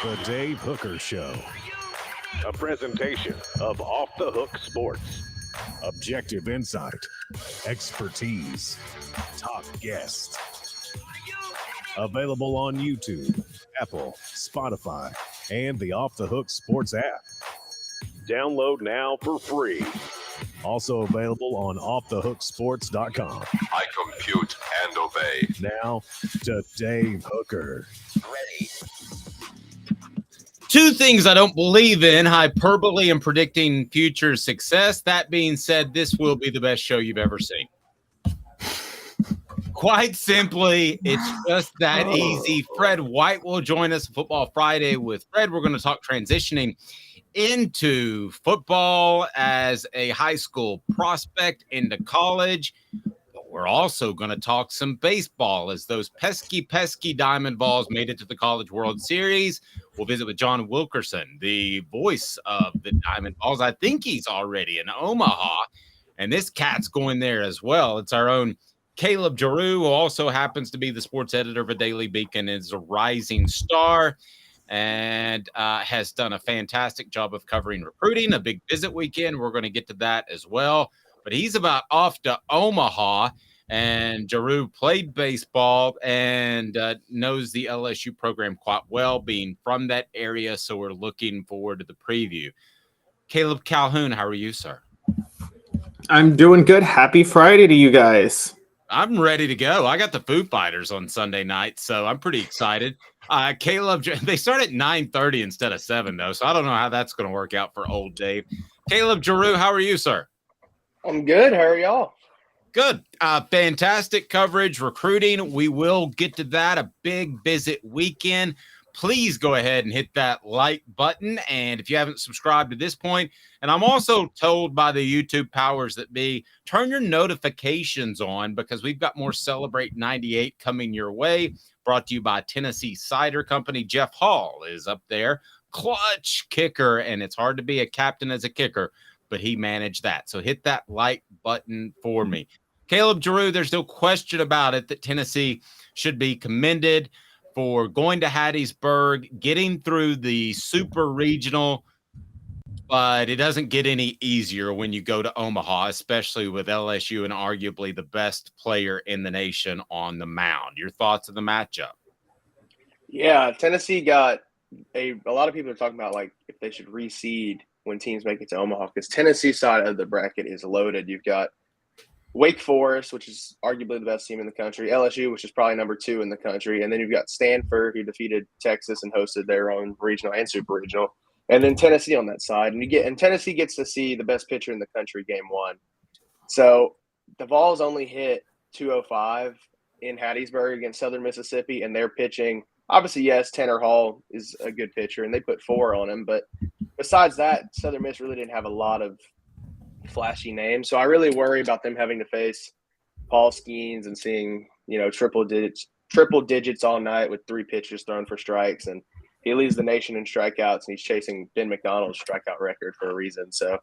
The Dave Hooker Show. A presentation of Off the Hook Sports. Objective insight, expertise, top guests. Available on YouTube, Apple, Spotify, and the Off the Hook Sports app. Download now for free. Also available on offthehooksports.com. I compute and obey. Now to Dave Hooker. Ready. Two things I don't believe in: hyperbole and predicting future success. That being said, this will be the best show you've ever seen. Quite simply, it's just that easy. Fred White will join us Football Friday with Fred. We're going to talk transitioning into football as a high school prospect into college. We're also going to talk some baseball as those pesky Diamond Balls made it to the College World Series. We'll visit with John Wilkerson, the voice of the Diamond Balls. I think he's already in Omaha, and this cat's going there as well. It's our own Caleb Jarreau, who also happens to be the sports editor of a Daily Beacon, is a rising star and has done a fantastic job of covering recruiting, a big visit weekend. We're going to get to that as well. But he's about off to Omaha, and Jarreau played baseball and knows the LSU program quite well, being from that area. So we're looking forward to the preview. Caleb Calhoun, how are you, sir? I'm doing good. Happy Friday to you guys. I'm ready to go. I got the Foo Fighters on Sunday night, so I'm pretty excited. Caleb, they start at 9:30 instead of 7, though, so I don't know how that's going to work out for old Dave. Caleb Jarreau, how are you, sir? I'm good. How are y'all? Good. Fantastic coverage, recruiting. We will get to that. A big visit weekend. Please go ahead and hit that like button. And if you haven't subscribed to this point, and I'm also told by the YouTube powers that be, turn your notifications on because we've got more Celebrate 98 coming your way. Brought to you by Tennessee Cider Company. Jeff Hall is up there. Clutch kicker. And it's hard to be a captain as a kicker, but he managed that. So hit that like button for me. Caleb Jarreau, there's no question about it that Tennessee should be commended for going to Hattiesburg, getting through the super regional, but it doesn't get any easier when you go to Omaha, especially with LSU and arguably the best player in the nation on the mound. Your thoughts of the matchup? Yeah, Tennessee got a lot of people are talking about like if they should reseed when teams make it to Omaha, because Tennessee's side of the bracket is loaded. You've got Wake Forest, which is arguably the best team in the country, LSU, which is probably number 2 in the country, and then you've got Stanford, who defeated Texas and hosted their own regional and super regional, and then Tennessee on that side. And Tennessee gets to see the best pitcher in the country game 1. So the Vols only hit 205 in Hattiesburg against Southern Mississippi, and they're pitching. Obviously, yes, Tanner Hall is a good pitcher, and they put 4 on him, but besides that, Southern Miss really didn't have a lot of flashy names. So I really worry about them having to face Paul Skeens and seeing, triple digits all night with 3 pitchers thrown for strikes. And he leads the nation in strikeouts, and he's chasing Ben McDonald's strikeout record for a reason. So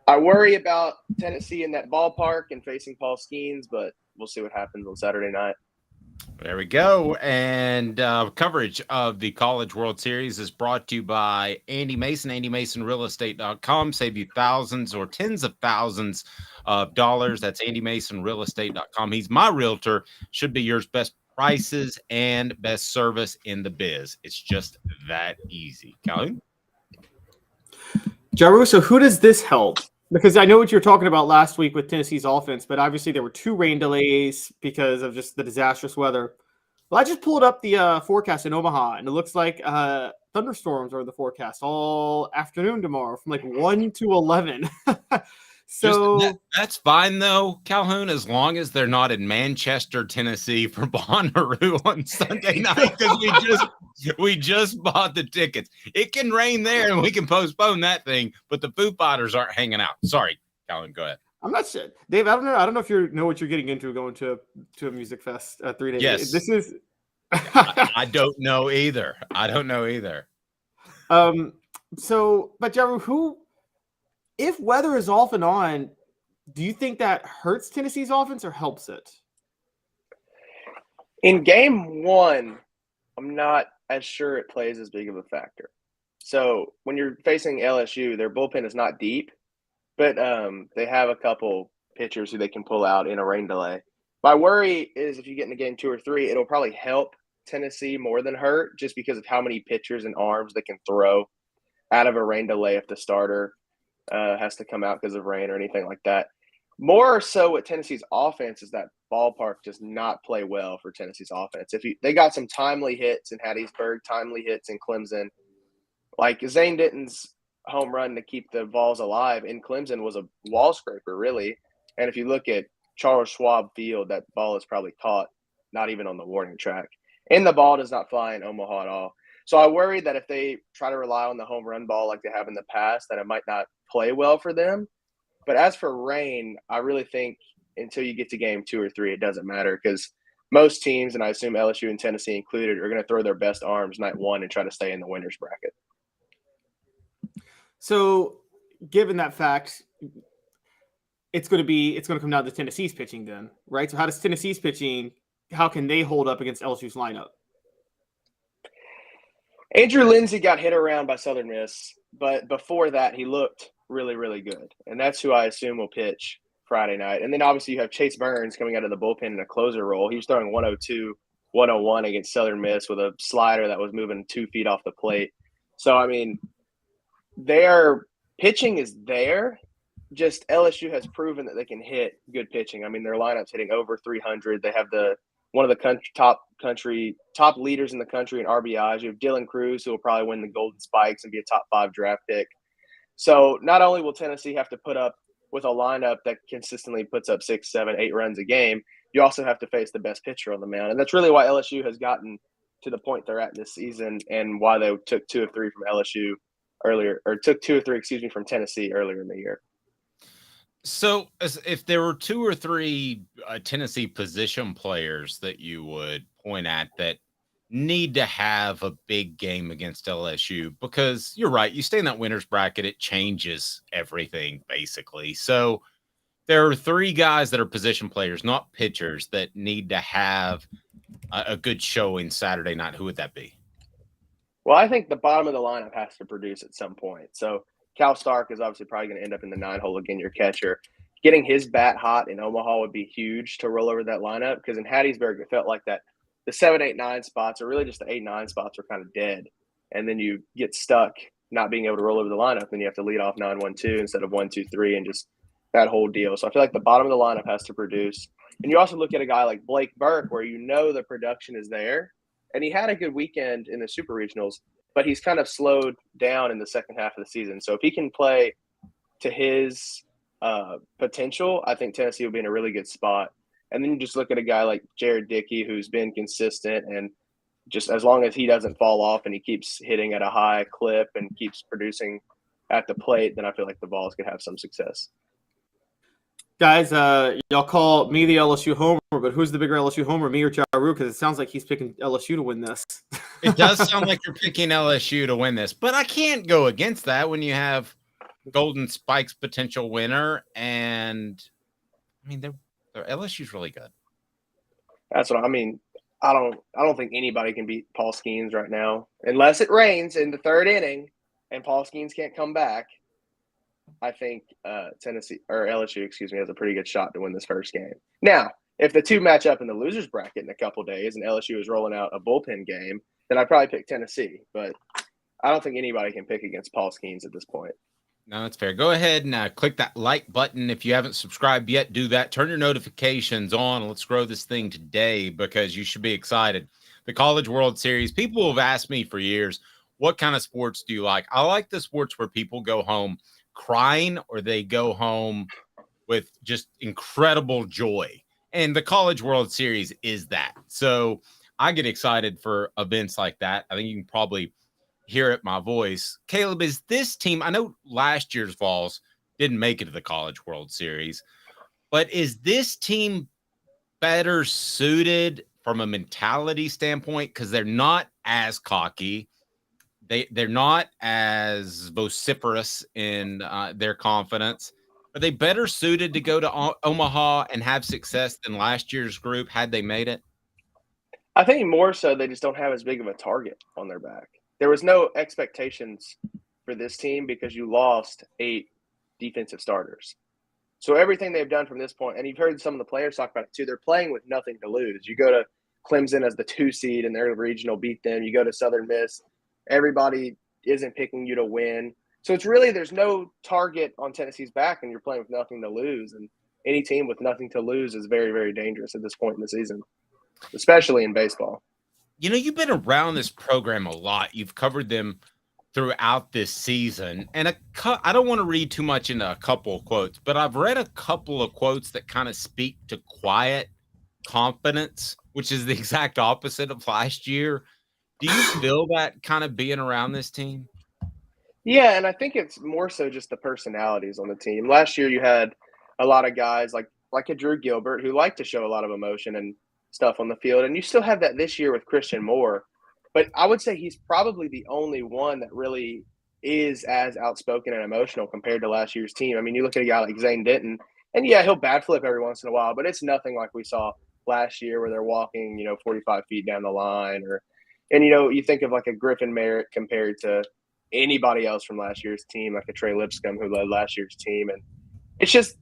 I worry about Tennessee in that ballpark and facing Paul Skeens, but we'll see what happens on Saturday night. There we go. And coverage of the College World Series is brought to you by Andy Mason, AndyMasonRealEstate.com. Save you thousands or tens of thousands of dollars. That's AndyMasonRealEstate.com. He's my realtor. Should be yours. Best prices and best service in the biz. It's just that easy. Calhoun? Jarreau, so who does this help? Because I know what you were talking about last week with Tennessee's offense, but obviously there were 2 rain delays because of just the disastrous weather. Well, I just pulled up the forecast in Omaha, and it looks like thunderstorms are in the forecast all afternoon tomorrow from like 1 to 11. So that's fine, though, Calhoun, as long as they're not in Manchester, Tennessee for Bonnaroo on Sunday night, because we just bought the tickets. It can rain there, and we can postpone that thing, but the Foo Fighters aren't hanging out. Sorry, Calhoun, go ahead. I'm not sure, Dave. I don't know if you know what you're getting into going to a music fest 3 days. Yes, this is. I don't know either. So, but Jarreau, if weather is off and on, do you think that hurts Tennessee's offense or helps it? In game 1, I'm not as sure it plays as big of a factor. So when you're facing LSU, their bullpen is not deep, but they have a couple pitchers who they can pull out in a rain delay. My worry is if you get in the game 2 or 3, it'll probably help Tennessee more than hurt just because of how many pitchers and arms they can throw out of a rain delay if the starter has to come out because of rain or anything like that. More so with Tennessee's offense is that ballpark does not play well for Tennessee's offense. They got some timely hits in Hattiesburg, timely hits in Clemson. Like Zane Denton's home run to keep the Vols alive in Clemson was a wall scraper, really. And if you look at Charles Schwab Field, that ball is probably caught not even on the warning track. And the ball does not fly in Omaha at all. So I worry that if they try to rely on the home run ball like they have in the past, that it might not play well for them. But as for rain, I really think until you get to game 2 or 3, it doesn't matter because most teams, and I assume LSU and Tennessee included, are going to throw their best arms night 1 and try to stay in the winner's bracket. So, given that fact, it's going to come down to Tennessee's pitching then, right? So how does Tennessee's pitching, how can they hold up against LSU's lineup? Andrew Lindsey got hit around by Southern Miss, but before that, he looked really, really good. And that's who I assume will pitch Friday night. And then obviously you have Chase Burns coming out of the bullpen in a closer role. He was throwing 102, 101 against Southern Miss with a slider that was moving 2 feet off the plate. So, I mean, their pitching is there. Just LSU has proven that they can hit good pitching. I mean, their lineup's hitting over 300. They have one of the top leaders in the country in RBIs. You have Dylan Cruz, who will probably win the Golden Spikes and be a top 5 draft pick. So not only will Tennessee have to put up with a lineup that consistently puts up 6, 7, 8 runs a game, you also have to face the best pitcher on the mound. And that's really why LSU has gotten to the point they're at this season and why they took 2 of 3 from LSU earlier, or took 2 or 3, from Tennessee earlier in the year. So if there were 2 or 3 Tennessee position players that you would point at that need to have a big game against LSU, because you're right, you stay in that winner's bracket, it changes everything basically. So there are 3 guys that are position players, not pitchers, that need to have a good showing Saturday night. Who would that be? Well, I think the bottom of the lineup has to produce at some point. So Cal Stark is obviously probably going to end up in the 9-hole again, your catcher. Getting his bat hot in Omaha would be huge to roll over that lineup because in Hattiesburg, it felt like that the 7, 8, 9 spots, or really just the 8, 9 spots, are kind of dead. And then you get stuck not being able to roll over the lineup, and you have to lead off 9-1-2 instead of 1-2-3 and just that whole deal. So I feel like the bottom of the lineup has to produce. And you also look at a guy like Blake Burke where you know the production is there. And he had a good weekend in the Super Regionals, but he's kind of slowed down in the second half of the season. So if he can play to his potential, I think Tennessee will be in a really good spot. And then you just look at a guy like Jared Dickey, who's been consistent, and just as long as he doesn't fall off and he keeps hitting at a high clip and keeps producing at the plate, then I feel like the Vols could have some success. Guys, y'all call me the LSU homer, but who's the bigger LSU homer, me or Jarreau? Because it sounds like he's picking LSU to win this. It does sound like you're picking LSU to win this, but I can't go against that when you have Golden Spikes potential winner, and I mean, LSU's really good. That's what I mean. I don't think anybody can beat Paul Skeens right now unless it rains in the 3rd inning and Paul Skeens can't come back. I think LSU has a pretty good shot to win this first game. Now, if the 2 match up in the losers bracket in a couple days and LSU is rolling out a bullpen game, then I'd probably pick Tennessee. But I don't think anybody can pick against Paul Skeens at this point. No, that's fair. Go ahead and click that like button. If you haven't subscribed yet, do that. Turn your notifications on. Let's grow this thing today because you should be excited. The College World Series. People have asked me for years, what kind of sports do you like? I like the sports where people go home crying or they go home with just incredible joy. And the College World Series is that. So I get excited for events like that. I think you can probably hear it my voice. Caleb, is this team, I know last year's Vols didn't make it to the College World Series, but is this team better suited from a mentality standpoint? Because they're not as cocky. They're not as vociferous in their confidence. Are they better suited to go to Omaha and have success than last year's group had they made it? I think more so they just don't have as big of a target on their back. There was no expectations for this team because you lost 8 defensive starters. So everything they've done from this point, and you've heard some of the players talk about it too, they're playing with nothing to lose. You go to Clemson as the 2 seed and their regional beat them. You go to Southern Miss, everybody isn't picking you to win. So it's really, there's no target on Tennessee's back and you're playing with nothing to lose. And any team with nothing to lose is very, very dangerous at this point in the season, especially in baseball. You know, you've been around this program a lot. You've covered them throughout this season. And I don't want to read too much into a couple of quotes, but I've read a couple of quotes that kind of speak to quiet confidence, which is the exact opposite of last year. Do you feel that kind of being around this team? Yeah, and I think it's more so just the personalities on the team. Last year you had a lot of guys like a Drew Gilbert who like to show a lot of emotion and stuff on the field, and you still have that this year with Christian Moore. But I would say he's probably the only one that really is as outspoken and emotional compared to last year's team. I mean, you look at a guy like Zane Denton, and yeah, he'll bat flip every once in a while, but it's nothing like we saw last year where they're walking, 45 feet down the line. And you think of like a Griffin Merritt compared to anybody else from last year's team, like a Trey Lipscomb who led last year's team. And it's just,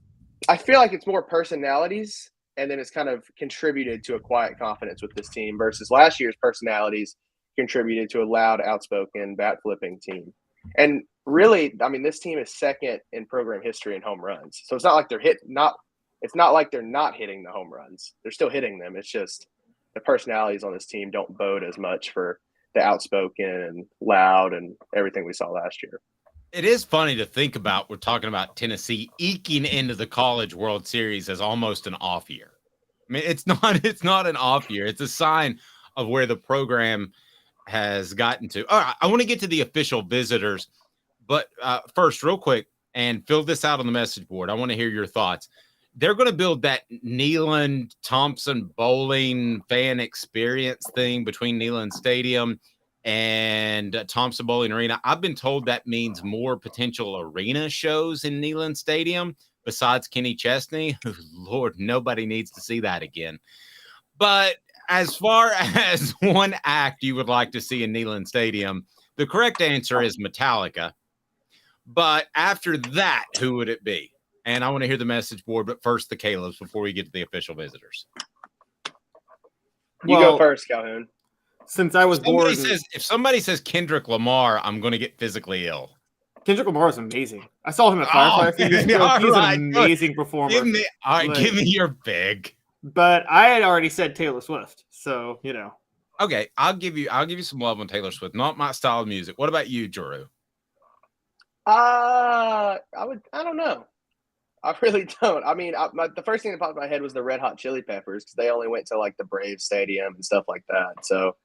I feel like it's more personalities, and then it's kind of contributed to a quiet confidence with this team versus last year's personalities contributed to a loud, outspoken, bat flipping team. And really, I mean, this team is second in program history in home runs. So it's not like it's not like they're not hitting the home runs. They're still hitting them. It's just the personalities on this team don't bode as much for the outspoken and loud and everything we saw last year. It is funny to think about. We're talking about Tennessee eking into the College World Series as almost an off year. I mean, it's not an off year. It's a sign of where the program has gotten to. All right, I want to get to the official visitors, but first, real quick, and fill this out on the message board. I want to hear your thoughts. They're going to build that Neyland Thompson bowling fan experience thing between Neyland Stadium and Thompson Bowling Arena. I've been told that means more potential arena shows in Neyland Stadium besides Kenny Chesney. Lord, nobody needs to see that again. But as far as one act you would like to see in Neyland Stadium, the correct answer is Metallica. But after that, who would it be? And I want to hear the message board, but first the Caleb's before we get to the official visitors. You go first, Calhoun. Since I was born, if somebody says Kendrick Lamar, I'm going to get physically ill. Kendrick Lamar is amazing. I saw him at Firefly a few years ago. He's an amazing performer. Give me your big. But I had already said Taylor Swift, so Okay, I'll give you some love on Taylor Swift. Not my style of music. What about you, Jarreau? I don't know. I really don't. I mean, the first thing that popped in my head was the Red Hot Chili Peppers because they only went to like the Braves Stadium and stuff like that. So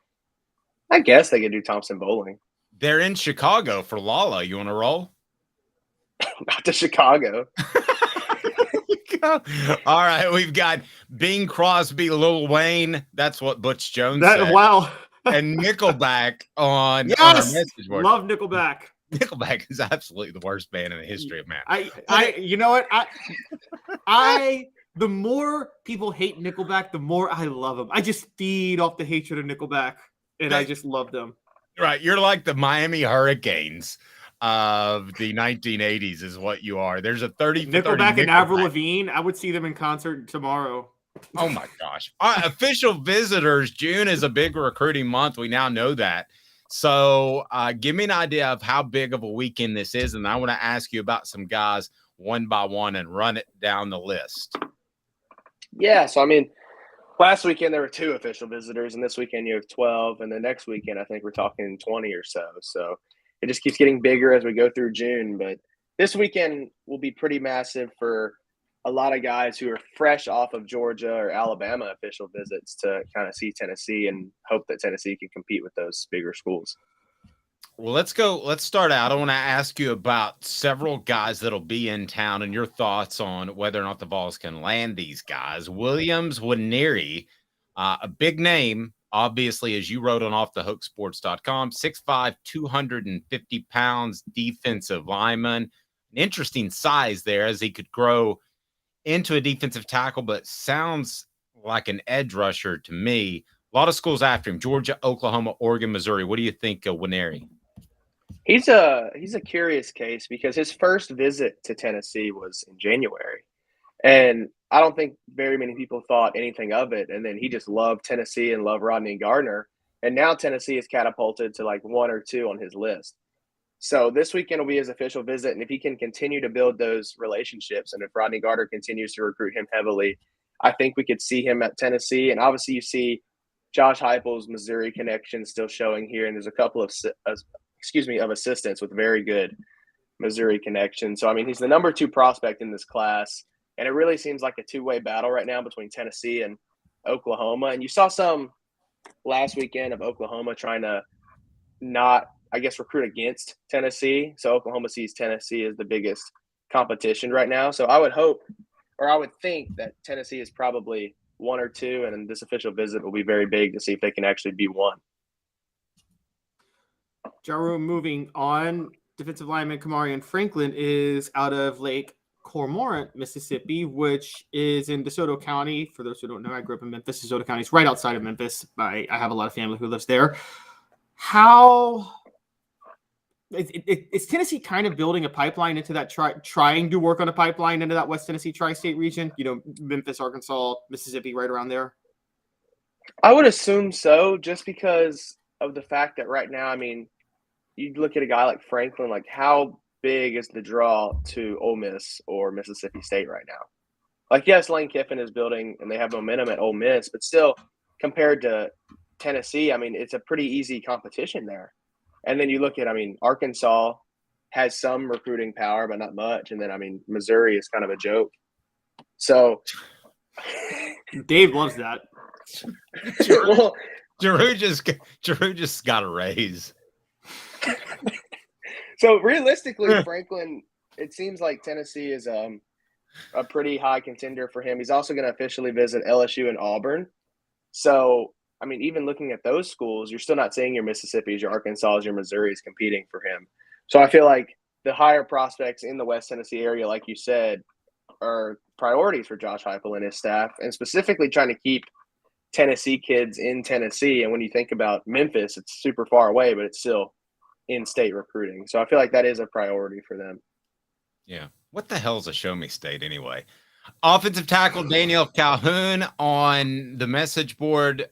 I guess they could do Thompson Bowling. They're in Chicago for Lala. You want to roll? Not to Chicago. All right, we've got Bing Crosby, Lil Wayne. That's what Butch Jones said. Wow. And Nickelback on yes! our message board. Love Nickelback. Nickelback is absolutely the worst band in the history of man. You know what? The more people hate Nickelback, the more I love them. I just feed off the hatred of Nickelback, and I just love them. Right, you're like the Miami Hurricanes of the 1980s, is what you are. There's a 30 Nickelback and Avril Lavigne. I would see them in concert tomorrow. Oh my gosh! Official visitors. June is a big recruiting month. We now know that. So give me an idea of how big of a weekend this is. And I want to ask you about some guys one by one and run it down the list. Yeah. So, I mean, last weekend there were 2 official visitors, and this weekend you have 12. And the next weekend, I think we're talking 20 or so. So it just keeps getting bigger as we go through June. But this weekend will be pretty massive for a lot of guys who are fresh off of Georgia or Alabama official visits to kind of see Tennessee and hope that Tennessee can compete with those bigger schools. Well, let's go. Let's start out. I want to ask you about several guys that'll be in town and your thoughts on whether or not the Vols can land these guys. Williams Nwaneri, a big name, obviously, as you wrote on offthehooksports.com, 6'5", 250 pounds, defensive lineman. An interesting size there as he could grow into a defensive tackle, but sounds like an edge rusher to me. A lot of schools after him: Georgia, Oklahoma, Oregon, Missouri. What do you think of Nwaneri? He's a curious case because his first visit to Tennessee was in January, and I don't think very many people thought anything of it. And then he just loved Tennessee and loved Rodney Gardner, and now Tennessee is catapulted to like 1 or 2 on his list. So this weekend will be his official visit, and if he can continue to build those relationships, and if Rodney Gardner continues to recruit him heavily, I think we could see him at Tennessee. And obviously, you see Josh Heupel's Missouri connection still showing here, and there's a couple of assistants with very good Missouri connections. So I mean, he's the number 2 prospect in this class, and it really seems like a two-way battle right now between Tennessee and Oklahoma. And you saw some last weekend of Oklahoma trying to not, I guess, recruit against Tennessee. So Oklahoma sees Tennessee as the biggest competition right now. So I would hope, or I would think that Tennessee is probably 1 or 2, and this official visit will be very big to see if they can actually be 1. Jarreau, moving on, defensive lineman Kamarion Franklin is out of Lake Cormorant, Mississippi, which is in DeSoto County. For those who don't know, I grew up in Memphis. DeSoto County is right outside of Memphis. I have a lot of family who lives there. How is Tennessee kind of building a pipeline into that, trying to work on a pipeline into that West Tennessee tri-state region? You know, Memphis, Arkansas, Mississippi, right around there? I would assume so, just because of the fact that right now, I mean, you look at a guy like Franklin, like how big is the draw to Ole Miss or Mississippi State right now? Like, yes, Lane Kiffin is building and they have momentum at Ole Miss, but still compared to Tennessee, I mean, it's a pretty easy competition there. And then you look at, I mean, Arkansas has some recruiting power, but not much. And then, I mean, Missouri is kind of a joke. So Dave loves that. well, Jarreau just got a raise. So realistically, Franklin, it seems like Tennessee is a pretty high contender for him. He's also going to officially visit LSU and Auburn. So, I mean, even looking at those schools, you're still not seeing your Mississippis, your Arkansas, your Missouris competing for him. So I feel like the higher prospects in the West Tennessee area, like you said, are priorities for Josh Heupel and his staff, and specifically trying to keep Tennessee kids in Tennessee. And when you think about Memphis, it's super far away, but it's still in-state recruiting. So I feel like that is a priority for them. Yeah. What the hell is a show me state anyway? Offensive tackle Daniel Calhoun on the message board.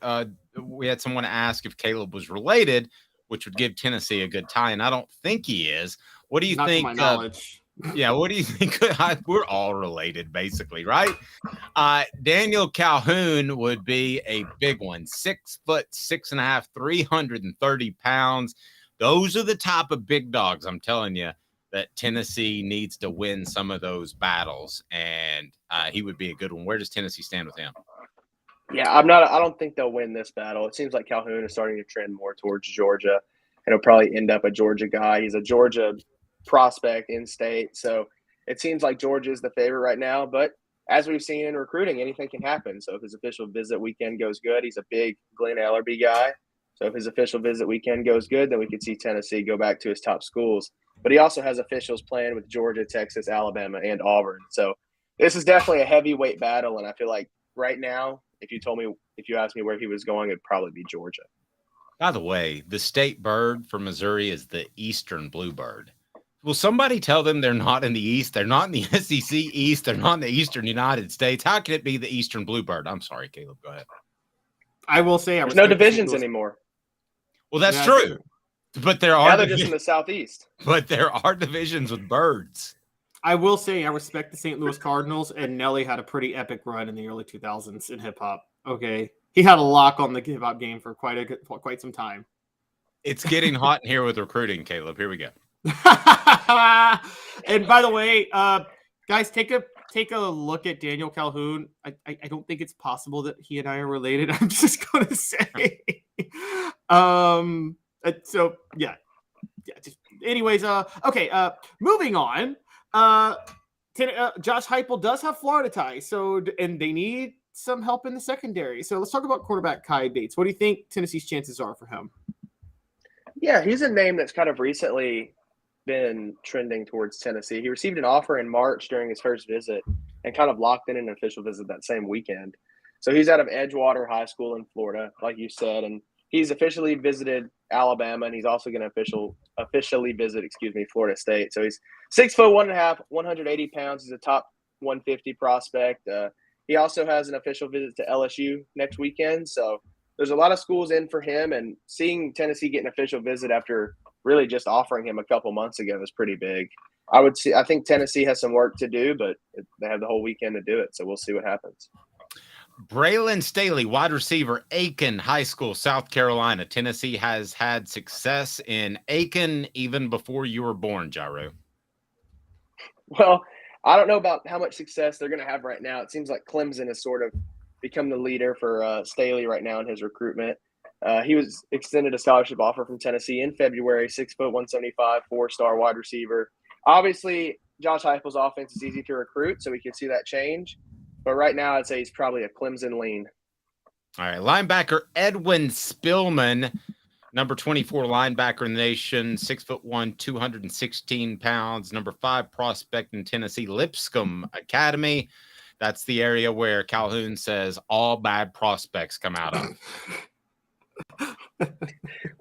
We had someone ask if Caleb was related, which would give Tennessee a good tie, and I don't think he is. What do you think? Not to my knowledge. Yeah, what do you think? We're all related, basically, right? Daniel Calhoun would be a big one. 6 foot, 6.5, 330 pounds. Those are the type of big dogs, I'm telling you, that Tennessee needs to win some of those battles, and he would be a good one. Where does Tennessee stand with him? Yeah, I don't think they'll win this battle. It seems like Calhoun is starting to trend more towards Georgia, and he'll probably end up a Georgia guy. He's a Georgia prospect in state, so it seems like Georgia is the favorite right now. But as we've seen in recruiting, anything can happen. So if his official visit weekend goes good, he's a big Glenn Ellerby guy. So if his official visit weekend goes good, then we could see Tennessee go back to his top schools. But he also has officials playing with Georgia, Texas, Alabama, and Auburn. So this is definitely a heavyweight battle, and I feel like right now, if you asked me where he was going, it'd probably be Georgia. By the way, the state bird for Missouri is the eastern bluebird. Will somebody tell them they're not in the East? They're not in the SEC East. They're not in the Eastern United States. How can it be the eastern bluebird? I'm sorry, Caleb. Go ahead. I will say there's no divisions anymore. Well, that's true. But there are. Now they're just in the Southeast. But there are divisions with birds. I will say I respect the St. Louis Cardinals, and Nelly had a pretty epic run in the early 2000s in hip-hop. Okay. He had a lock on the hip-hop game for quite some time. It's getting hot in here with recruiting, Caleb. Here we go. And by the way, guys, take a look at Daniel Calhoun. I don't think it's possible that he and I are related. I'm just going to say. So yeah. Anyways, okay. Moving on. Josh Heupel does have Florida ties, and they need some help in the secondary. So let's talk about quarterback Kai Bates. What do you think Tennessee's chances are for him? Yeah, he's a name that's kind of recently been trending towards Tennessee. He received an offer in March during his first visit and kind of locked in an official visit that same weekend. So he's out of Edgewater High School in Florida, like you said, and he's officially visited Alabama, and he's also going to officially visit, Florida State. So he's 6'1.5", 180 pounds. He's a top 150 prospect. He also has an official visit to LSU next weekend. So there's a lot of schools in for him, and seeing Tennessee get an official visit after really just offering him a couple months ago is pretty big. I think Tennessee has some work to do, but they have the whole weekend to do it. So we'll see what happens. Braylon Staley, wide receiver, Aiken High School, South Carolina. Tennessee has had success in Aiken even before you were born, Jarreau. Well, I don't know about how much success they're going to have right now. It seems like Clemson has sort of become the leader for Staley right now in his recruitment. He was extended a scholarship offer from Tennessee in February, 6', 175, 4-star wide receiver. Obviously, Josh Heupel's offense is easy to recruit, so we can see that change. But right now, I'd say he's probably a Clemson lean. All right, linebacker Edwin Spillman, number 24 linebacker in the nation, 6'1", 216 pounds, number 5 prospect in Tennessee, Lipscomb Academy. That's the area where Calhoun says all bad prospects come out of.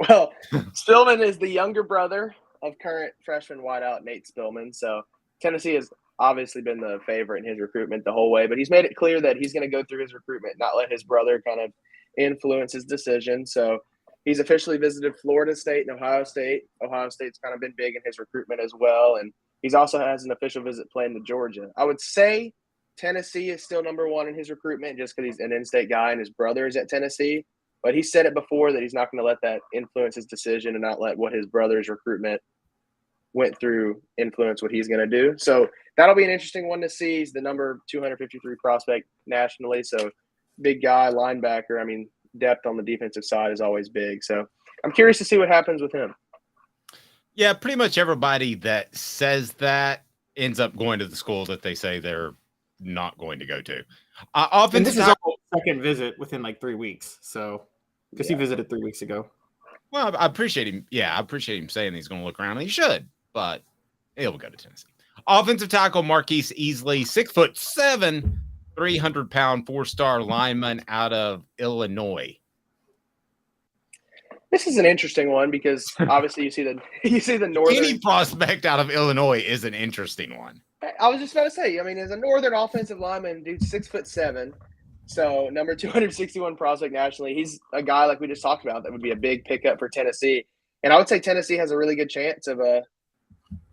Well, Spillman is the younger brother of current freshman wideout Nate Spillman. So Tennessee has obviously been the favorite in his recruitment the whole way, but he's made it clear that he's going to go through his recruitment, not let his brother kind of influence his decision. So he's officially visited Florida State and Ohio State. Ohio State's kind of been big in his recruitment as well. And he's also has an official visit planned to Georgia. I would say Tennessee is still number one in his recruitment just because he's an in-state guy and his brother is at Tennessee. But he said it before that he's not going to let that influence his decision and not let what his brother's recruitment went through influence what he's going to do. So that'll be an interesting one to see. He's the number 253 prospect nationally. So big guy, linebacker. I mean, depth on the defensive side is always big. So I'm curious to see what happens with him. Yeah, pretty much everybody that says that ends up going to the school that they say they're not going to go to. And this is our second visit within like 3 weeks. So, because he visited 3 weeks ago. Well, I appreciate him. Yeah, I appreciate him saying he's going to look around. And he should, but he'll go to Tennessee. Offensive tackle Marquise Easley, 6'7", 300-pound 4-star lineman out of Illinois. This is an interesting one because obviously you see the northern. Any prospect out of Illinois is an interesting one. I was just about to say, I mean, as a northern offensive lineman, dude, 6'7", so number 261 prospect nationally. He's a guy like we just talked about that would be a big pickup for Tennessee, and I would say Tennessee has a really good chance of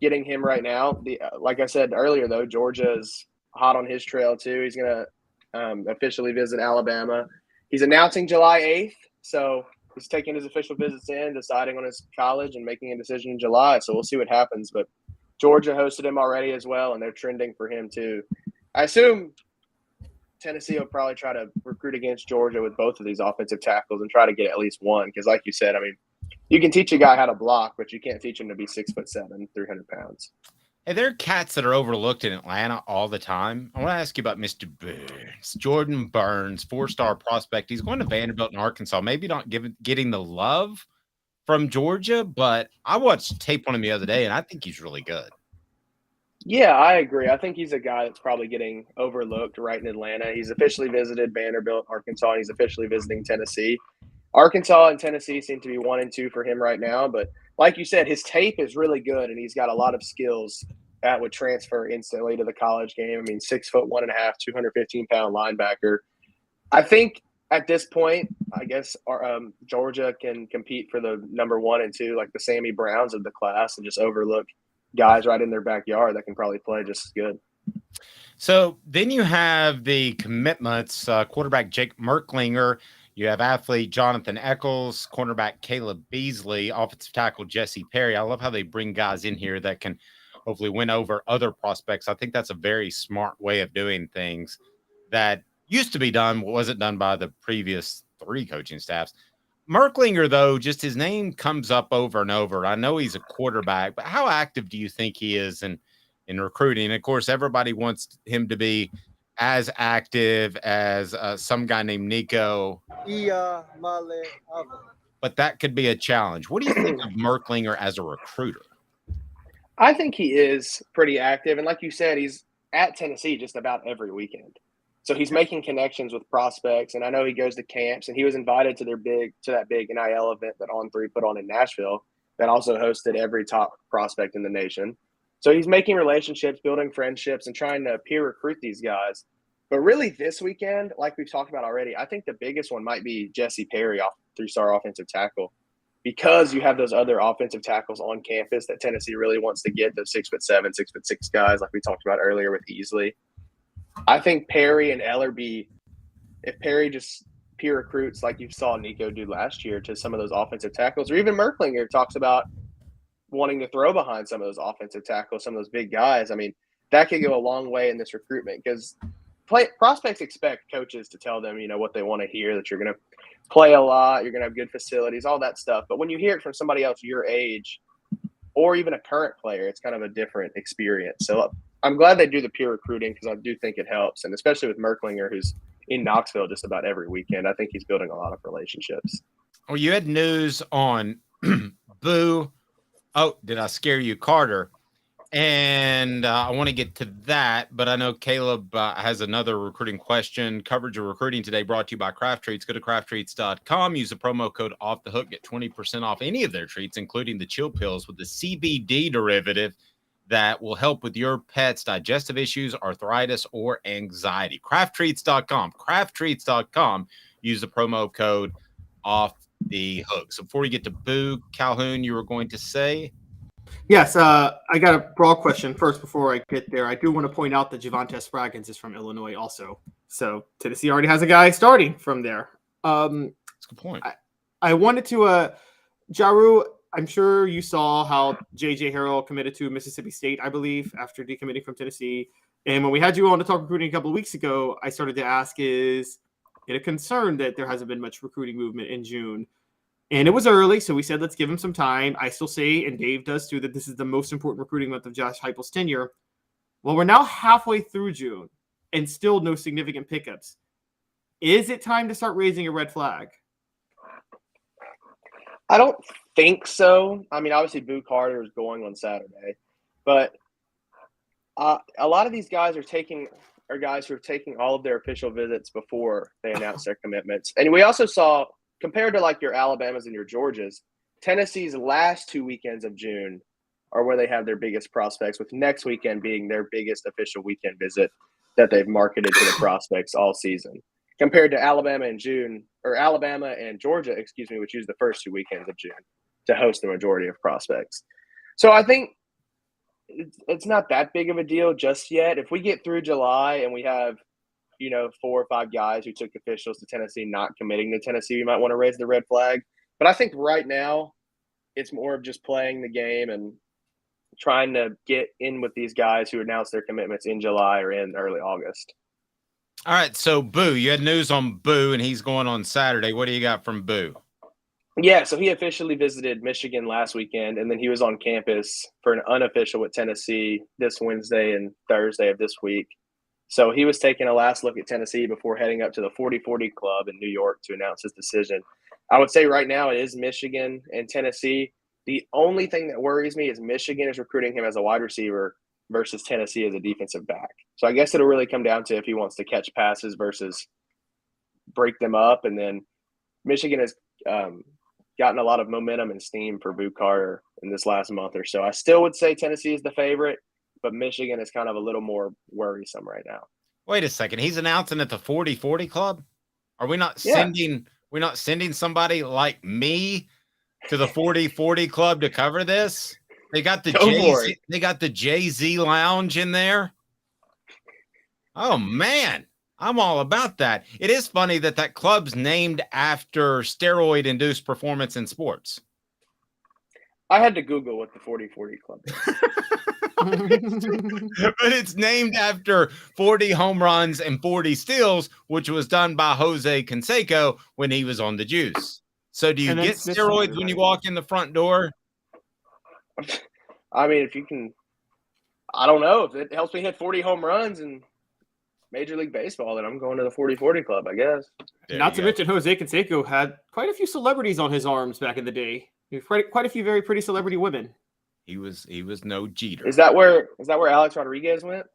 getting him right now. Like I said earlier, though, Georgia is hot on his trail too. He's going to officially visit Alabama. He's announcing July 8th, so he's taking his official visits in, deciding on his college, and making a decision in July. So we'll see what happens, but Georgia hosted him already as well, and they're trending for him too. I assume Tennessee will probably try to recruit against Georgia with both of these offensive tackles and try to get at least one because, like you said, I mean, you can teach a guy how to block, but you can't teach him to be 6'7", 300 pounds. Hey, there are cats that are overlooked in Atlanta all the time. I want to ask you about Mr. Burns, Jordan Burns, 4-star prospect. He's going to Vanderbilt in Arkansas, maybe not getting the love from Georgia, but I watched tape on him the other day, and I think he's really good. Yeah, I agree. I think he's a guy that's probably getting overlooked right in Atlanta. He's officially visited Vanderbilt, Arkansas, and he's officially visiting Tennessee. Arkansas and Tennessee seem to be 1 and 2 for him right now, but like you said, his tape is really good, and he's got a lot of skills that would transfer instantly to the college game. I mean, 6'1.5", 215-pound linebacker. I think at this point, I guess Georgia can compete for the number 1 and 2, like the Sammy Browns of the class, and just overlook guys right in their backyard that can probably play just as good. So then you have the commitments, quarterback Jake Merklinger. You have athlete Jonathan Eccles, cornerback Caleb Beasley, offensive tackle Jesse Perry. I love how they bring guys in here that can hopefully win over other prospects. I think that's a very smart way of doing things that used to be done, wasn't done by the previous 3 coaching staffs. Merklinger, though, just his name comes up over and over. I know he's a quarterback, but how active do you think he is in recruiting? And of course, everybody wants him to be as active as some guy named Nico. But that could be a challenge. What do you think of Merklinger as a recruiter? I think he is pretty active. And like you said, he's at Tennessee just about every weekend. So he's making connections with prospects, and I know he goes to camps, and he was invited to that big NIL event that On3 put on in Nashville that also hosted every top prospect in the nation. So he's making relationships, building friendships, and trying to peer recruit these guys. But really this weekend, like we've talked about already, I think the biggest one might be Jesse Perry, 3-star offensive tackle, because you have those other offensive tackles on campus that Tennessee really wants to get, those 6'7", 6'6" guys like we talked about earlier with Easley. I think Perry and Ellerby, if Perry just peer recruits like you saw Nico do last year to some of those offensive tackles, or even Merklinger talks about wanting to throw behind some of those offensive tackles, some of those big guys. I mean, that could go a long way in this recruitment because prospects expect coaches to tell them, what they want to hear, that you're going to play a lot, you're going to have good facilities, all that stuff. But when you hear it from somebody else your age or even a current player, it's kind of a different experience. So I'm glad they do the peer recruiting because I do think it helps. And especially with Merklinger, who's in Knoxville just about every weekend, I think he's building a lot of relationships. Well, you had news on Boo. Oh, did I scare you, Carter? And I want to get to that, but I know Caleb has another recruiting question. Coverage of recruiting today brought to you by Craft Treats. Go to crafttreats.com. Use the promo code Off the Hook. Get 20% off any of their treats, including the chill pills with the CBD derivative that will help with your pet's digestive issues, arthritis, or anxiety. crafttreats.com. crafttreats.com. Use the promo code Off the Hook. So before we get to Boo, Calhoun, you were going to say? Yes, I got a broad question first before I get there. I do want to point out that Javonte Spraggins is from Illinois also. So Tennessee already has a guy starting from there. That's a good point. I wanted to Jarreau, I'm sure you saw how J.J. Harrell committed to Mississippi State, I believe, after decommitting from Tennessee. And when we had you on to talk recruiting a couple of weeks ago, I started to ask, is it a concern that there hasn't been much recruiting movement in June? And it was early, so we said, let's give him some time. I still say, and Dave does too, that this is the most important recruiting month of Josh Heupel's tenure. Well, we're now halfway through June and still no significant pickups. Is it time to start raising a red flag? I don't think so. I mean, obviously, Boo Carter is going on Saturday, but a lot of these guys are guys who are taking all of their official visits before they announce their commitments. And we also saw, compared to like your Alabamas and your Georgias, Tennessee's last 2 weekends of June are where they have their biggest prospects, with next weekend being their biggest official weekend visit that they've marketed to the prospects all season. Compared to Alabama and Georgia, which use the first 2 weekends of June to host the majority of prospects. So I think it's not that big of a deal just yet. If we get through July and we have 4 or 5 guys who took officials to Tennessee not committing to Tennessee, we might want to raise the red flag. But I think right now it's more of just playing the game and trying to get in with these guys who announced their commitments in July or in early August. All right, so Boo, you had news on Boo, and he's going on Saturday. What do you got from Boo? Yeah, so he officially visited Michigan last weekend, and then he was on campus for an unofficial with Tennessee this Wednesday and Thursday of this week. So he was taking a last look at Tennessee before heading up to the 40-40 Club in New York to announce his decision. I would say right now it is Michigan and Tennessee. The only thing that worries me is Michigan is recruiting him as a wide receiver versus Tennessee as a defensive back. So I guess it'll really come down to if he wants to catch passes versus break them up. And then Michigan has gotten a lot of momentum and steam for Boo Carter in this last month or so. I still would say Tennessee is the favorite, but Michigan is kind of a little more worrisome right now. Wait a second. He's announcing at the 40-40 Club? Are we not sending we're not sending somebody like me to the 40-40 Club to cover this? They got the Jay-Z Lounge in there. Oh man, I'm all about that. It is funny that club's named after steroid-induced performance in sports. I had to Google what the 40-40 Club is. But it's named after 40 home runs and 40 steals, which was done by Jose Canseco when he was on the juice. So do you get steroids when you walk in the front door? I mean, if you can, I don't know. If it helps me hit 40 home runs in Major League Baseball, then I'm going to the 40-40 Club, I guess. Not to mention Jose Canseco had quite a few celebrities on his arms back in the day. Quite a few very pretty celebrity women. He was no Jeter. Is that where Alex Rodriguez went?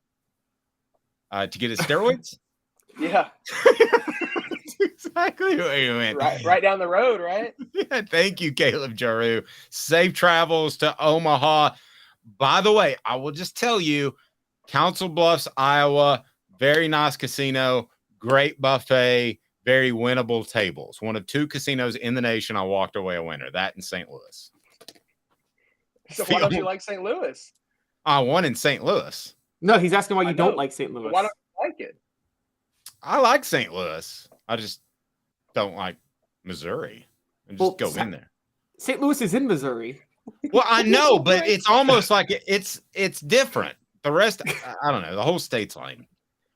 To get his steroids? Yeah. That's exactly where you went. Right down the road, right? Yeah, thank you, Caleb Jarreau. Safe travels to Omaha. By the way, I will just tell you, Council Bluffs, Iowa, very nice casino, great buffet, very winnable tables. One of 2 casinos in the nation I walked away a winner, that in St. Louis. So why don't you like St. Louis? I won in St. Louis. No, he's asking why you don't like St. Louis. Why don't you like it? I like St. Louis. I just don't like Missouri. And just go in there. St. Louis is in Missouri. Well, I know, but it's almost like it's different. The rest, I don't know. The whole state's lame.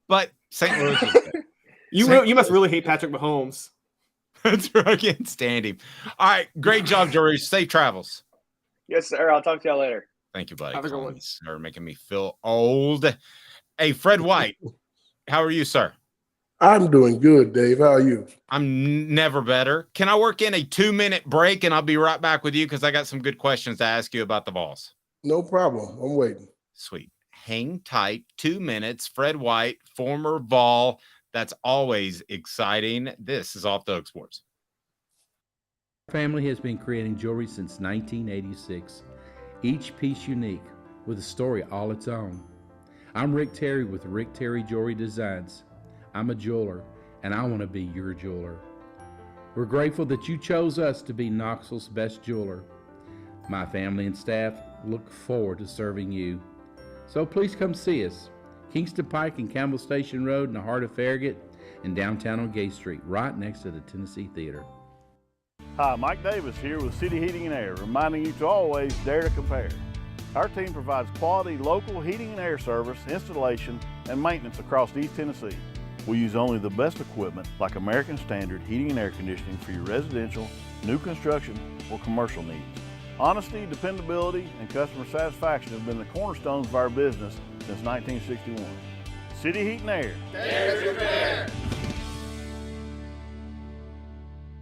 But St. Louis is good. You must really hate Patrick Mahomes. That's right. I can't stand him. All right. Great job, Jory. Safe travels. Yes, sir. I'll talk to y'all later. Thank you, buddy. Have a good one. Sir, making me feel old. Hey, Fred White, how are you, sir? I'm doing good, Dave. How are you? I'm never better. Can I work in a 2-minute break and I'll be right back with you because I got some good questions to ask you about the Vols. No problem. I'm waiting. Sweet. Hang tight. 2 minutes. Fred White, former Vol. That's always exciting. This is Off the Hook Sports. Family has been creating jewelry since 1986, each piece unique with a story all its own. I'm Rick Terry with Rick Terry Jewelry Designs. I'm a jeweler, and I want to be your jeweler. We're grateful that you chose us to be Knoxville's best jeweler. My family and staff look forward to serving you. So please come see us. Kingston Pike and Campbell Station Road in the heart of Farragut and downtown on Gay Street, right next to the Tennessee Theater. Hi, Mike Davis here with City Heating and Air, reminding you to always dare to compare. Our team provides quality local heating and air service, installation, and maintenance across East Tennessee. We use only the best equipment like American Standard heating and air conditioning for your residential, new construction, or commercial needs. Honesty, dependability, and customer satisfaction have been the cornerstones of our business since 1961. City Heat and Air. Dare to compare.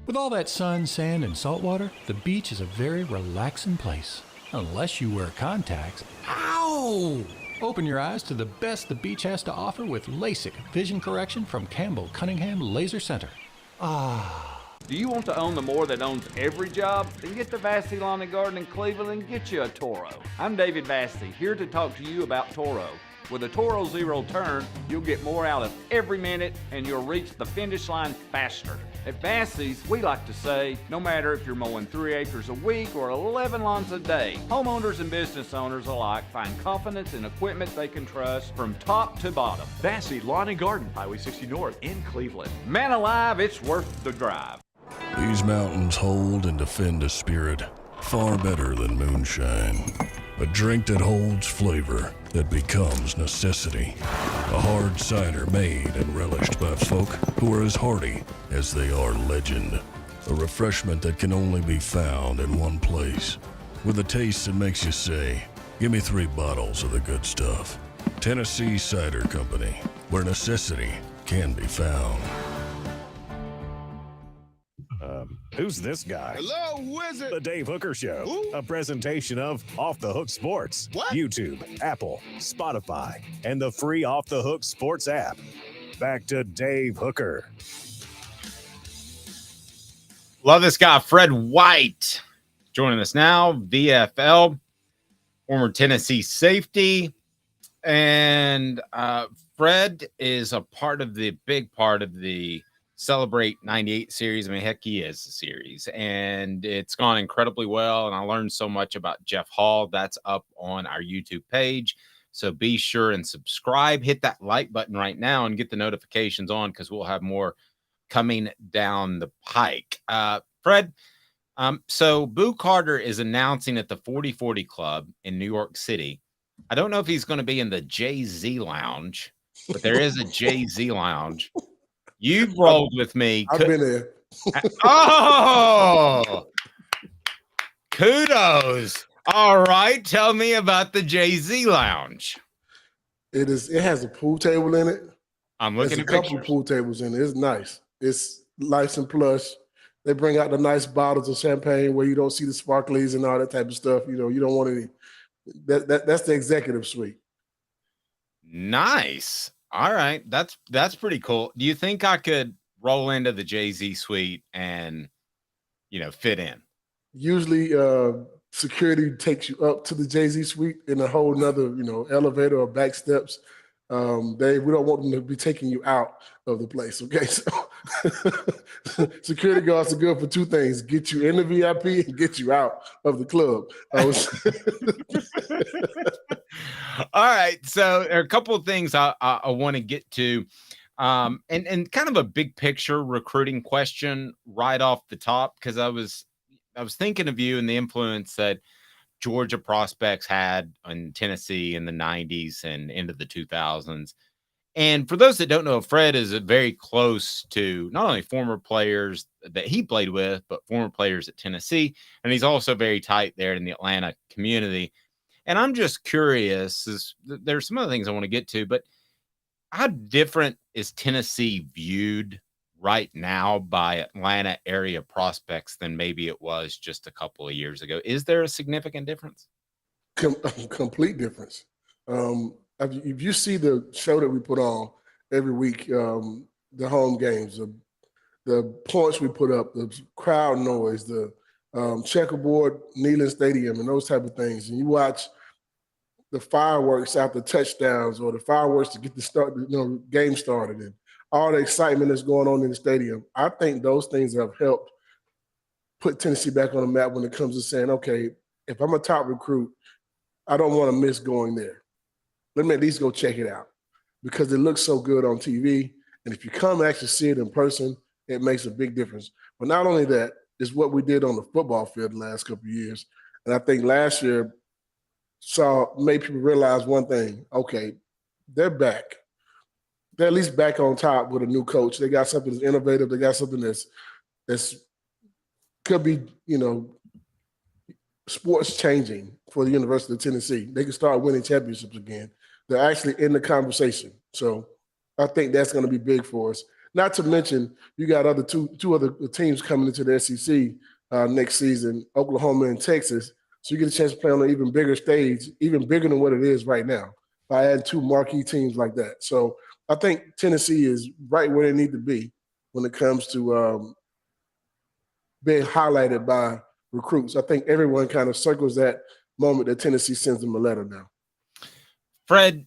With all that sun, sand, and salt water, the beach is a very relaxing place. Unless you wear contacts. Ow! Open your eyes to the best the beach has to offer with LASIK vision correction from Campbell Cunningham Laser Center. Ah. Do you want to own the more that owns every job? Then get to Vassy Lawn and Garden in Cleveland and get you a Toro. I'm David Vassy, here to talk to you about Toro. With a Toro Zero Turn, you'll get more out of every minute and you'll reach the finish line faster. At Vassy's, we like to say, no matter if you're mowing 3 acres a week or 11 lawns a day, homeowners and business owners alike find confidence in equipment they can trust from top to bottom. Vassy Lawn and Garden, Highway 60 North in Cleveland. Man alive, it's worth the drive. These mountains hold and defend a spirit far better than moonshine. A drink that holds flavor, that becomes necessity. A hard cider made and relished by folk who are as hearty as they are legend. A refreshment that can only be found in one place. With a taste that makes you say, give me 3 bottles of the good stuff. Tennessee Cider Company, where necessity can be found. Who's this guy? Hello, who is it? The Dave Hooker Show. Who? A presentation of Off the Hook Sports. What? YouTube, Apple, Spotify, and the free Off the Hook Sports app. Back to Dave Hooker. Love this guy, Fred White, joining us now, VFL, former Tennessee safety. And Fred is a big part of the Celebrate 98 series. I mean, heck, he is a series, and it's gone incredibly well. And I learned so much about Jeff Hall. That's up on our YouTube page. So be sure and subscribe, hit that like button right now and get the notifications on because we'll have more coming down the pike. Fred, so Boo Carter is announcing at the 40/40 Club in New York City. I don't know if he's going to be in the Jay-Z Lounge, but there is a Jay-Z Lounge. You've rolled with me. I've been there. Oh, kudos. All right. Tell me about the Jay-Z Lounge. It has a pool table in it. I'm looking at a couple of pool tables in it. It's nice. It's nice and plush. They bring out the nice bottles of champagne where you don't see the sparklies and all that type of stuff. You know, you don't want any. That's the executive suite. Nice. All right. That's pretty cool. Do you think I could roll into the Jay-Z suite and, fit in? Usually, security takes you up to the Jay-Z suite in a whole nother, elevator or back steps. We don't want them to be taking you out of the place. Okay, so security guards are good for two things: get you in the VIP and get you out of the club. All right, so there are a couple of things I want to get to, and kind of a big picture recruiting question right off the top, because I was thinking of you and the influence that Georgia prospects had in Tennessee in the 90s and into the 2000s. And for those that don't know, Fred is very close to not only former players that he played with, but former players at Tennessee. And he's also very tight there in the Atlanta community. And I'm just curious, there's some other things I want to get to, but how different is Tennessee viewed right now by Atlanta area prospects than maybe it was just a couple of years ago? Is there a significant difference? Complete difference. If you see the show that we put on every week, the home games, the points we put up, the crowd noise, the checkerboard, Neyland Stadium, and those type of things, and you watch the fireworks after touchdowns or the fireworks to get the game started, and all the excitement that's going on in the stadium, I think those things have helped put Tennessee back on the map when it comes to saying, okay, if I'm a top recruit, I don't want to miss going there. Let me at least go check it out because it looks so good on TV. And if you come actually see it in person, it makes a big difference. But not only that, it's what we did on the football field the last couple of years. And I think last year made people realize one thing. Okay, they're back. They're at least back on top with a new coach. They got something that's innovative. They got something that's could be, sports changing for the University of Tennessee. They can start winning championships again. They're actually in the conversation. So I think that's going to be big for us. Not to mention, you got two other teams coming into the SEC next season, Oklahoma and Texas. So you get a chance to play on an even bigger stage, even bigger than what it is right now, by adding two marquee teams like that. So I think Tennessee is right where they need to be when it comes to being highlighted by recruits. I think everyone kind of circles that moment that Tennessee sends them a letter now. Fred,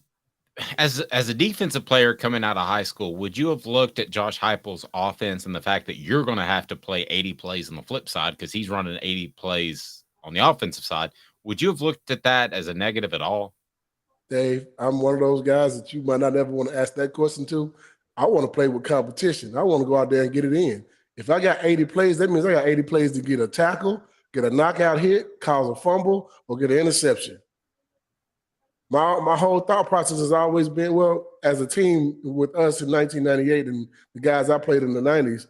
as a defensive player coming out of high school, would you have looked at Josh Heupel's offense and the fact that you're going to have to play 80 plays on the flip side because he's running 80 plays on the offensive side? Would you have looked at that as a negative at all? Dave, I'm one of those guys that you might not ever want to ask that question to. I want to play with competition. I want to go out there and get it in. If I got 80 plays, that means I got 80 plays to get a tackle, get a knockout hit, cause a fumble, or get an interception. My whole thought process has always been, well, as a team with us in 1998 and the guys I played in the 90s,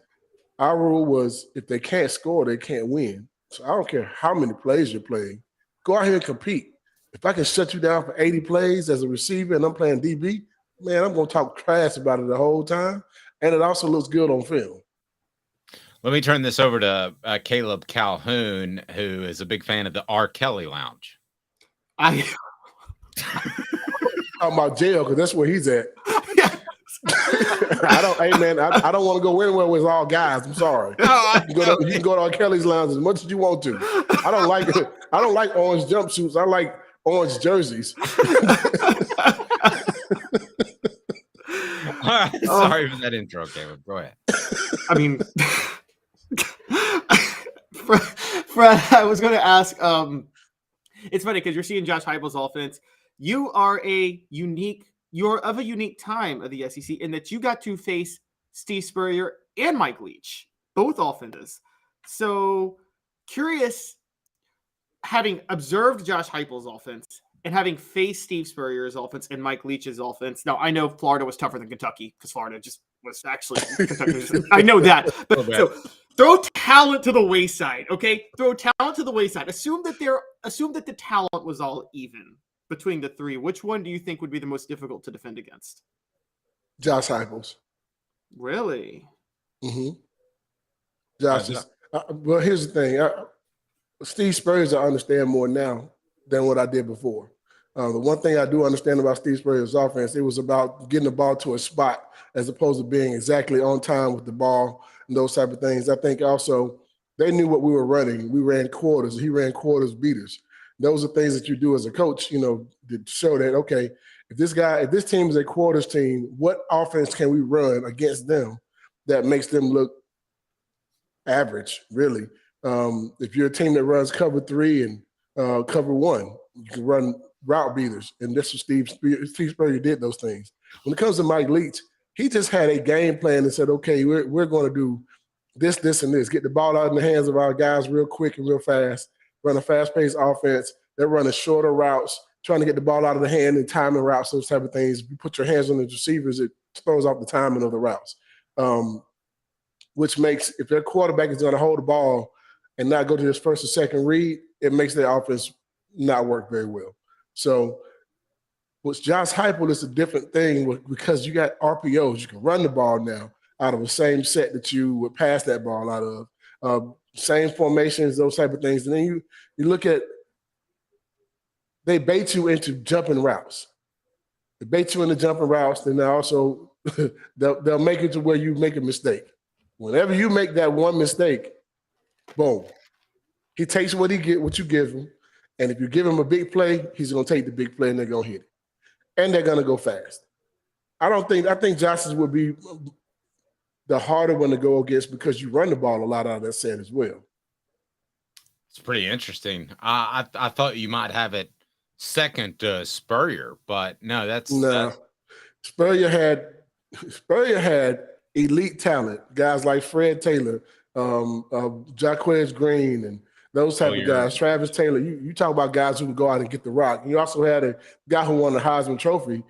our rule was if they can't score, they can't win. So I don't care how many plays you're playing. Go out here and compete. If I can shut you down for 80 plays as a receiver and I'm playing DB, man, I'm going to talk trash about it the whole time. And it also looks good on film. Let me turn this over to Caleb Calhoun, who is a big fan of the R. Kelly Lounge. I'm about jail because that's where he's at. I don't want to go anywhere with all guys. I'm sorry. You can go to R. Kelly's Lounge as much as you want to. I don't like orange jumpsuits. I like orange jerseys. All right, sorry for that intro, Caleb. Go ahead. I mean, Fred, I was going to ask. It's funny because you're seeing Josh Heupel's offense. You are of a unique time of the SEC in that you got to face Steve Spurrier and Mike Leach, both offenses. So curious, having observed Josh Heupel's offense and having faced Steve Spurrier's offense and Mike Leach's offense. Now, I know Florida was tougher than Kentucky because Florida just was actually Kentucky. I know that. But so throw talent to the wayside, okay? Throw talent to the wayside. Assume that the talent was all even between the three. Which one do you think would be the most difficult to defend against? Josh Heupel's. Really? Mm-hmm. Josh is. Well, here's the thing. Steve Spurrier, I understand more now than what I did before. The one thing I do understand about Steve Spurrier's offense, it was about getting the ball to a spot as opposed to being exactly on time with the ball and those type of things. I think also they knew what we were running. We ran quarters. He ran quarters beaters. Those are things that you do as a coach, to show that, okay, if this team is a quarters team, what offense can we run against them that makes them look average, really? If you're a team that runs cover 3 and cover 1, you can run route beaters. And this was Steve Spurrier did those things. When it comes to Mike Leach, he just had a game plan and said, okay, we're going to do this, and this. Get the ball out in the hands of our guys real quick and real fast, run a fast-paced offense. They're running shorter routes, trying to get the ball out of the hand and timing routes, those type of things. If you put your hands on the receivers, it throws off the timing of the routes, which makes, if their quarterback is going to hold the ball and not go to this first or second read, it makes their offense not work very well. So with Josh Heupel, it's a different thing because you got RPOs. You can run the ball now out of the same set that you would pass that ball out of. Same formations, those type of things. And then you look at, they bait you into jumping routes. They bait you into jumping routes, then they also they'll make it to where you make a mistake. Whenever you make that one mistake, boom. He takes what you give him, and if you give him a big play, he's going to take the big play and they're going to hit it. And they're going to go fast. I think Johnson's would be the harder one to go against because you run the ball a lot out of that set as well. It's pretty interesting. I thought you might have it second to Spurrier, but no. Spurrier had elite talent, guys like Fred Taylor, Jaquez Green, and those type of guys. Travis Taylor. You talk about guys who can go out and get the rock. You also had a guy who won the Heisman Trophy.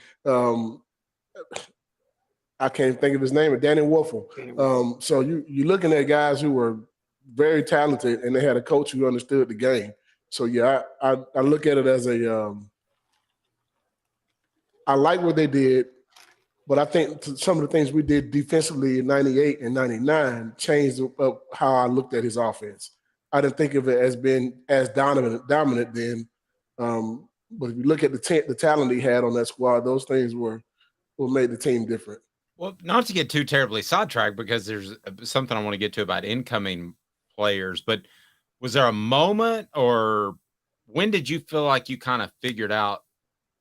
I can't think of his name, but Danny Wolfel. So you're looking at guys who were very talented, and they had a coach who understood the game. So yeah, I look at it as I like what they did, but I think some of the things we did defensively in 98 and 99 changed up how I looked at his offense. I didn't think of it as being as dominant then. But if you look at the talent he had on that squad, those things were what made the team different. Well, not to get too terribly sidetracked, because there's something I want to get to about incoming players, but was there a moment, or when did you feel like you kind of figured out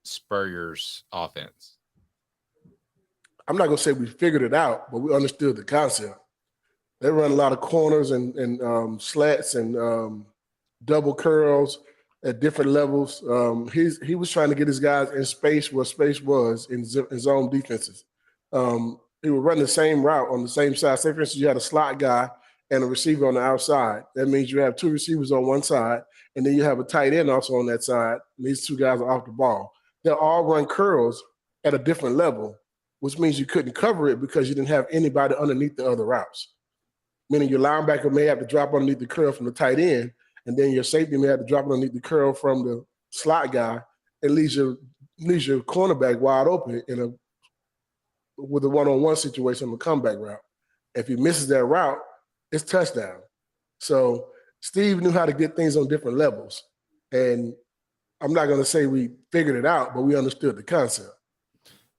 Spurrier's offense? I'm not going to say we figured it out, but we understood the concept. They run a lot of corners and slats and double curls at different levels. He was trying to get his guys in space where space was in zone defenses. He would run the same route on the same side. Say, for instance, you had a slot guy and a receiver on the outside. That means you have two receivers on one side, and then you have a tight end also on that side. And these two guys are off the ball. They'll all run curls at a different level, which means you couldn't cover it because you didn't have anybody underneath the other routes. Meaning your linebacker may have to drop underneath the curl from the tight end, and then your safety may have to drop underneath the curl from the slot guy. It leaves your cornerback wide open with a one-on-one situation on the comeback route. If he misses that route, it's touchdown. So Steve knew how to get things on different levels. And I'm not going to say we figured it out, but we understood the concept.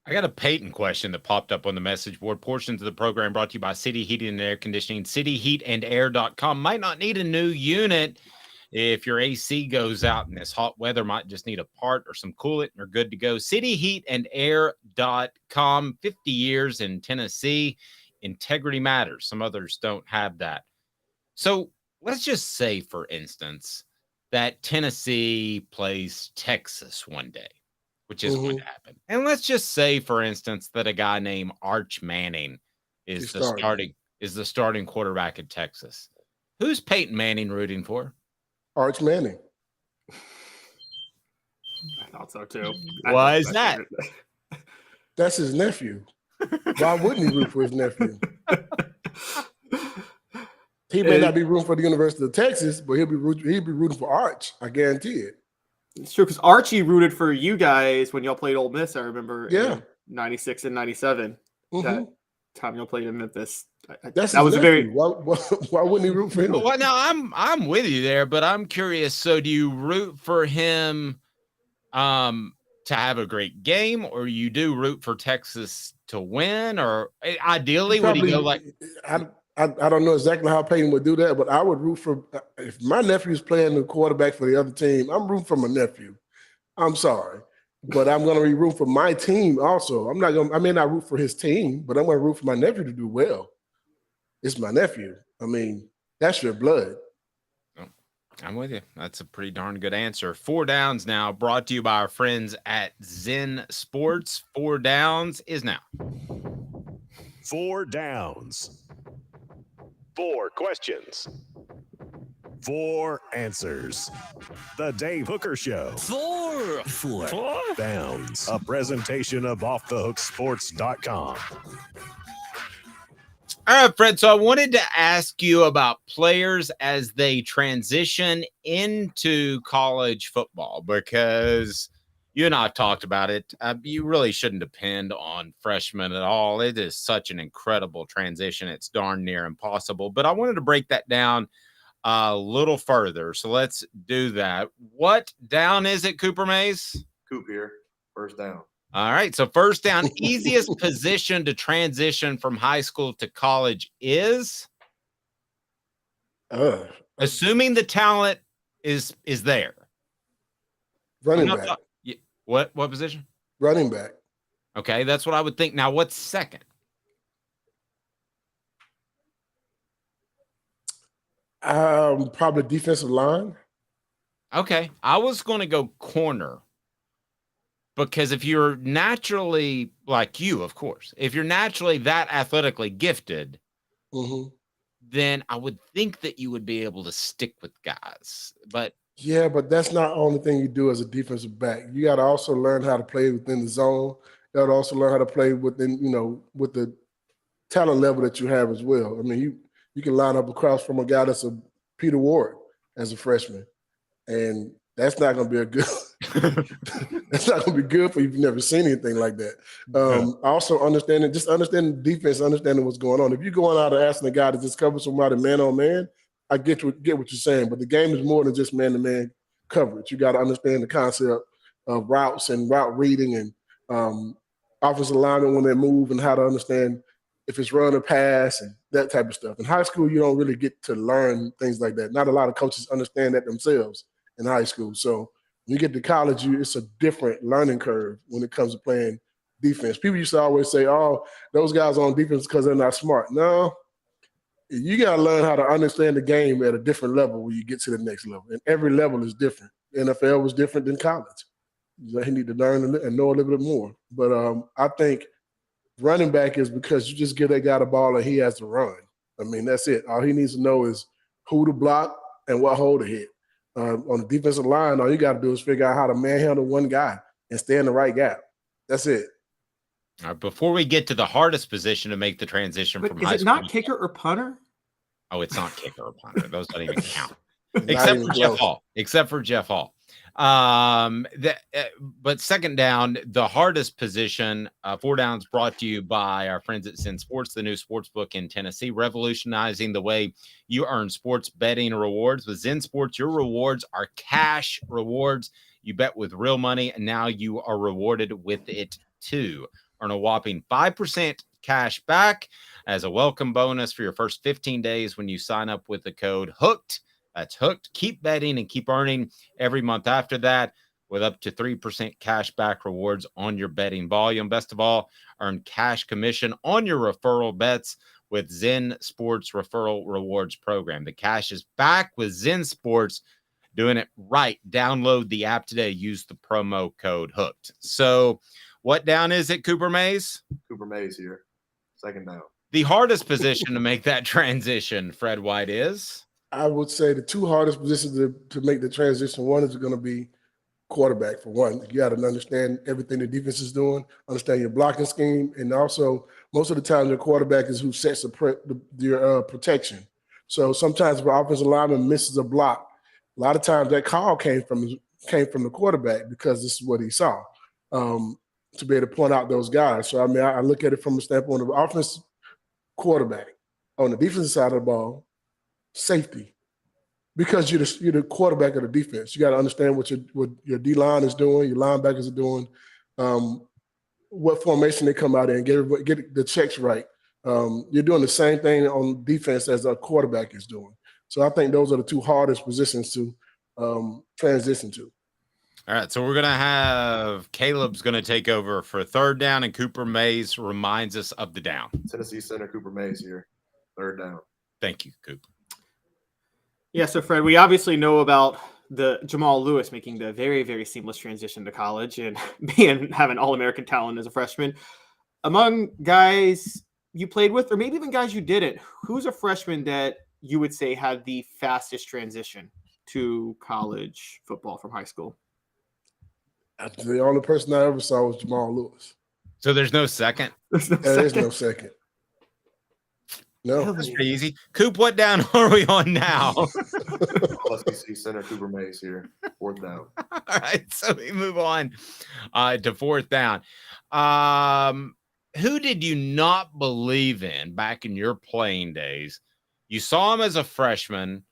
I got a Peyton question that popped up on the message board. Portions of the program brought to you by City Heating and Air Conditioning. CityHeatandAir.com. Might not need a new unit. If your AC goes out in this hot weather, might just need a part or some coolant, and you're good to go. CityHeatandAir.com. 50 years in Tennessee. Integrity matters. Some others don't have that. So let's just say, for instance, that Tennessee plays Texas one day, which is going to happen. And let's just say, for instance, that a guy named Arch Manning is the starting quarterback at Texas. Who's Peyton Manning rooting for? Arch Manning. I thought so too. Why is that? That's his nephew. Why wouldn't he root for his nephew? He may not be rooting for the University of Texas, but he'll be rooting for Arch. I guarantee it. It's true, because Archie rooted for you guys when y'all played Ole Miss. I remember, in 96 and 97. That time y'all played in Memphis. That was a very. Why wouldn't he root for him? Well, now I'm with you there, but I'm curious. So, do you root for him to have a great game, or you do root for Texas to win, or ideally would he go like? I don't know exactly how Peyton would do that, but I would root for if my nephew's playing the quarterback for the other team. I'm rooting for my nephew. I'm sorry, but I'm going to be rooting for my team also. I may not root for his team, but I'm going to root for my nephew to do well. It's my nephew. I mean, that's your blood. I'm with you. That's a pretty darn good answer. 4 Downs now, brought to you by our friends at Zen Sports. 4 Downs is now. 4 Downs. 4 questions. 4 answers. The Dave Hooker Show. 4 Downs. A presentation of OffTheHookSports.com. All right, Fred. So I wanted to ask you about players as they transition into college football, because you and I have talked about it. You really shouldn't depend on freshmen at all. It is such an incredible transition. It's darn near impossible. But I wanted to break that down a little further. So let's do that. What down is it, Cooper Mays? Coop here. First down. All right. So first down, easiest position to transition from high school to college is? Assuming the talent is there. Running back. What position? Running back. Okay, that's what I would think. Now, what's second? Probably defensive line. Okay, I was going to go corner, because if you're naturally, like you, of course, if you're naturally that athletically gifted, then I would think that you would be able to stick with guys. But yeah, but that's not the only thing you do as a defensive back. You got to also learn how to play within the zone. You got to also learn how to play within, with the talent level that you have as well. I mean, you can line up across from a guy that's a Peter Ward as a freshman, and that's not going to be a good. That's not going to be good for you if you've never seen anything like that. Also understanding defense, understanding what's going on. If you're going out and asking a guy to just cover somebody man on man, I get what you're saying, but the game is more than just man-to-man coverage. You got to understand the concept of routes and route reading and offensive alignment when they move, and how to understand if it's run or pass and that type of stuff. In high school, you don't really get to learn things like that. Not a lot of coaches understand that themselves in high school. So when you get to college, it's a different learning curve when it comes to playing defense. People used to always say, oh, those guys are on defense because they're not smart. No. You got to learn how to understand the game at a different level when you get to the next level. And every level is different. The NFL was different than college. You need to learn and know a little bit more. But I think running back is because you just give that guy the ball and he has to run. I mean, that's it. All he needs to know is who to block and what hole to hit. On the defensive line, all you got to do is figure out how to manhandle one guy and stay in the right gap. That's it. All right, before we get to the hardest position to make the transition from high school. Is it not kicker or punter? Oh, it's not kicker or punter. Those don't even count. Except for Jeff Hall. But second down, the hardest position, 4 Downs, brought to you by our friends at Zen Sports, the new sports book in Tennessee, revolutionizing the way you earn sports betting rewards. With Zen Sports, your rewards are cash rewards. You bet with real money, and now you are rewarded with it too. Earn a whopping 5% cash back as a welcome bonus for your first 15 days when you sign up with the code HOOKED. That's hooked. Keep betting and keep earning every month after that, with up to 3% cash back rewards on your betting volume. Best of all, earn cash commission on your referral bets with Zen Sports Referral Rewards Program. The cash is back with Zen Sports. Doing it right. Download the app today. Use the promo code HOOKED. So what down is it, Cooper Mays? Cooper Mays here. Second down. The hardest position to make that transition, Fred White, is? I would say the 2 hardest positions to make the transition, one is going to be quarterback, for one. You got to understand everything the defense is doing, understand your blocking scheme, and also most of the time your quarterback is who sets your protection. So sometimes if an offensive lineman misses a block, a lot of times that call came from the quarterback because this is what he saw, to be able to point out those guys. So, I mean, I look at it from a standpoint of offense quarterback. On the defensive side of the ball, safety. Because you're the quarterback of the defense. You got to understand what your D-line is doing, your linebackers are doing, what formation they come out in, get the checks right. You're doing the same thing on defense as a quarterback is doing. So I think those are the two hardest positions to transition to. All right, so we're going to have Caleb's going to take over for third down, and Cooper Mays reminds us of the down. Tennessee center Cooper Mays here, third down. Thank you, Cooper. Yeah, so Fred, we obviously know about the Jamal Lewis making the very, very seamless transition to college and having All-American talent as a freshman. Among guys you played with, or maybe even guys you didn't, who's a freshman that you would say had the fastest transition to college football from high school? The only person I ever saw was Jamal Lewis. So there's no second? There is no second. No. That's pretty easy. Coop, what down are we on now? SEC center Cooper Mays here, fourth down. All right, so we move on to fourth down. Who did you not believe in back in your playing days? You saw him as a freshman,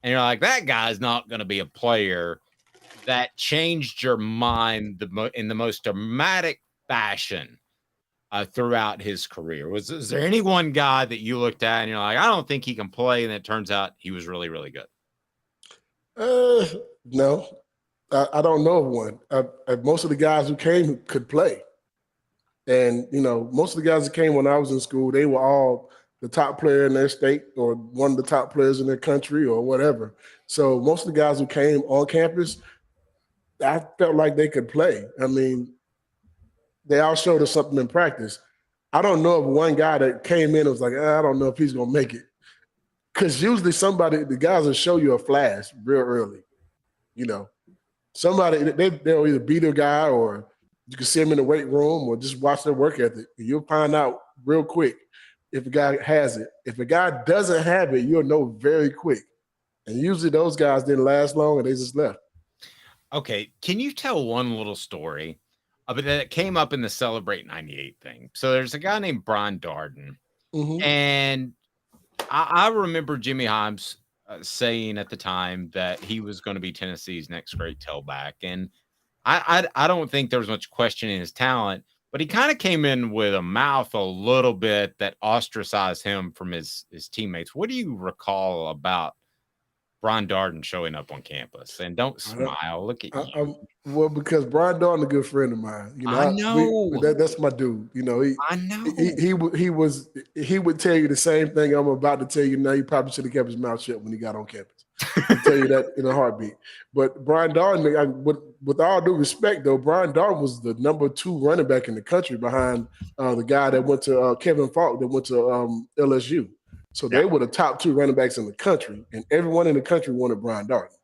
and you're like, that guy's not going to be a player. That changed your mind in the most dramatic fashion throughout his career. Is there any one guy that you looked at and you're like, I don't think he can play, and it turns out he was really, really good? No, I don't know of one. Most of the guys who came could play. And, most of the guys that came when I was in school, they were all the top player in their state or one of the top players in their country or whatever. So most of the guys who came on campus, I felt like they could play. I mean, they all showed us something in practice. I don't know of one guy that came in and was like, I don't know if he's going to make it. Because usually the guys will show you a flash real early. Somebody, they'll either be their guy or you can see them in the weight room or just watch their work ethic. You'll find out real quick if a guy has it. If a guy doesn't have it, you'll know very quick. And usually those guys didn't last long and they just left. Okay, can you tell one little story of it that came up in the Celebrate 98 thing? So there's a guy named Brian Darden, and I remember Jimmy Himes saying at the time that he was going to be Tennessee's next great tailback, and I don't think there was much questioning his talent, but he kind of came in with a mouth a little bit that ostracized him from his teammates. What do you recall about Brian Darden showing up on campus? And don't smile. Look at you. Well, because Brian Darden a good friend of mine. I know. That's my dude. I know. He would tell you the same thing I'm about to tell you now. He probably should have kept his mouth shut when he got on campus. I'll tell you that in a heartbeat. But Brian Darden, with all due respect, though, Brian Darden was the number 2 running back in the country behind the guy that went to Kevin Falk that went to LSU. So they were the top 2 running backs in the country, and everyone in the country wanted Brian Darden.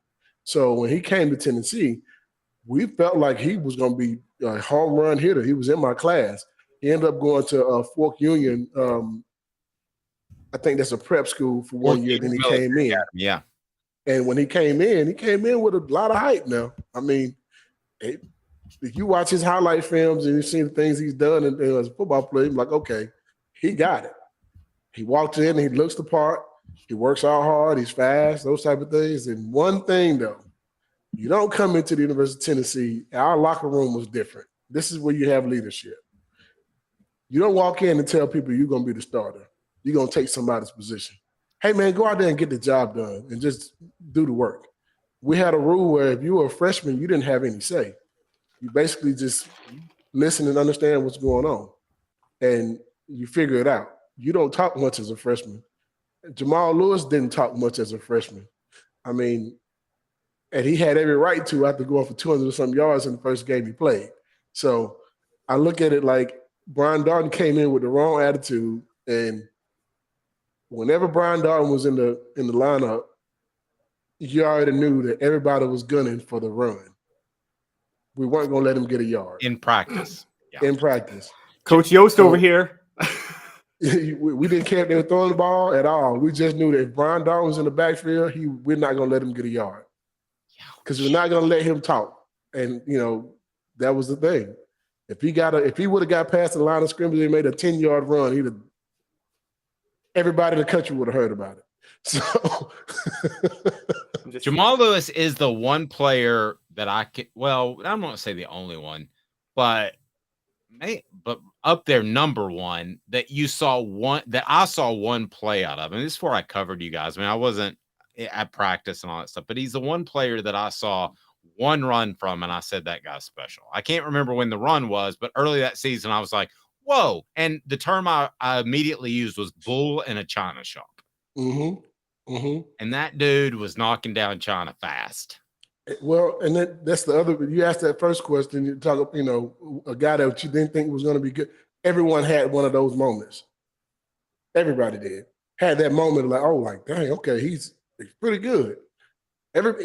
So when he came to Tennessee, we felt like he was going to be a home run hitter. He was in my class. He ended up going to Fork Union. I think that's a prep school for 1 year. Then he came in. Yeah. And when he came in with a lot of hype now. I mean, if you watch his highlight films and you see the things he's done as a football player, you're like, okay, he got it. He walked in, he looks the part, he works out hard, he's fast, those type of things. And one thing, though, you don't come into the University of Tennessee, our locker room was different. This is where you have leadership. You don't walk in and tell people you're going to be the starter. You're going to take somebody's position. Hey, man, go out there and get the job done and just do the work. We had a rule where if you were a freshman, you didn't have any say. You basically just listen and understand what's going on, and you figure it out. You don't talk much as a freshman. Jamal Lewis didn't talk much as a freshman. I mean, and he had every right to after going for 200 or something yards in the first game he played. So I look at it like Brian Darden came in with the wrong attitude, and whenever Brian Darden was in the lineup, you already knew that everybody was gunning for the run. We weren't going to let him get a yard. In practice. Yeah. In practice. Coach Yost over here. We didn't care if they were throwing the ball at all. We just knew that if Brian Darden was in the backfield, we're not going to let him get a yard. Because we're not going to let him talk. And, that was the thing. If he would have got past the line of scrimmage and made a 10-yard run, everybody in the country would have heard about it. So Jamal Lewis is the one player that I can. Well, I'm not say the only one, but up there number one that I saw one play out of. And this is before I covered you guys. I mean, I wasn't at practice and all that stuff, but he's the one player that I saw one run from, and I said that guy's special. I can't remember when the run was, but early that season, I was like, whoa. And the term I immediately used was bull in a china shop. Mm-hmm. Mm-hmm. And that dude was knocking down China fast. Well, and that's the other. You asked that first question. You talk, a guy that you didn't think was going to be good. Everyone had one of those moments. Everybody did. Had that moment like, dang, okay, he's pretty good.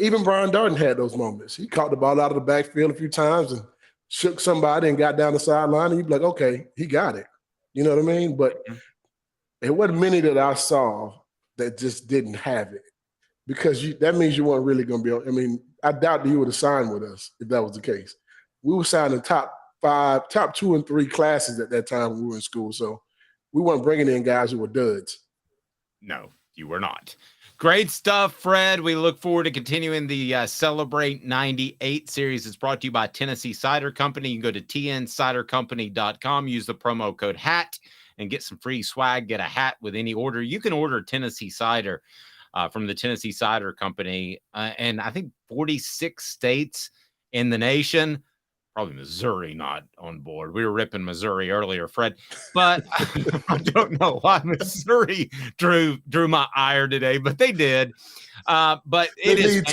Even Brian Darden had those moments. He caught the ball out of the backfield a few times and shook somebody and got down the sideline, and you'd be like, okay, he got it. You know what I mean? But it wasn't many that I saw that just didn't have it, because that means you weren't really going to be. I mean, I doubt that you would have signed with us if that was the case. We were signing top 2 and 3 classes at that time when we were in school, so we weren't bringing in guys who were duds. No, you were not. Great stuff, Fred. We look forward to continuing the Celebrate 98 series. It's brought to you by Tennessee Cider Company. You can go to tncidercompany.com, use the promo code HAT, and get some free swag. Get a hat with any order. You can order Tennessee Cider from the Tennessee Cider Company, and I think 46 states in the nation. Probably Missouri not on board. We were ripping Missouri earlier, Fred, but I don't know why Missouri drew my ire today, but they did. But it is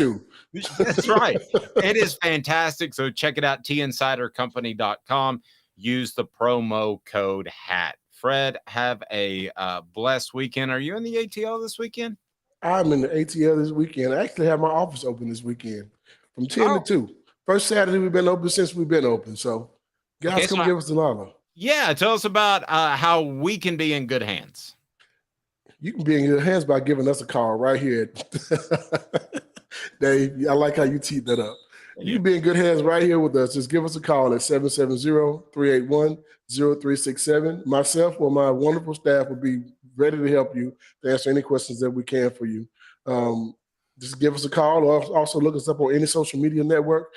That's right. It is fantastic. So check it out, tncidercompany.com. Use the promo code HAT. Fred, have a blessed weekend. Are you in the ATL this weekend? I'm in the ATL this weekend. I actually have my office open this weekend from 10 to 2. First Saturday we've been open since we've been open. So guys, come give us the lava. Yeah, tell us about how we can be in good hands. You can be in good hands by giving us a call right here. Dave, I like how you teed that up. You can be in good hands right here with us. Just give us a call at 770-381-0367. Myself or my wonderful staff will be ready to help you to answer any questions that we can for you. Just give us a call, or also look us up on any social media network,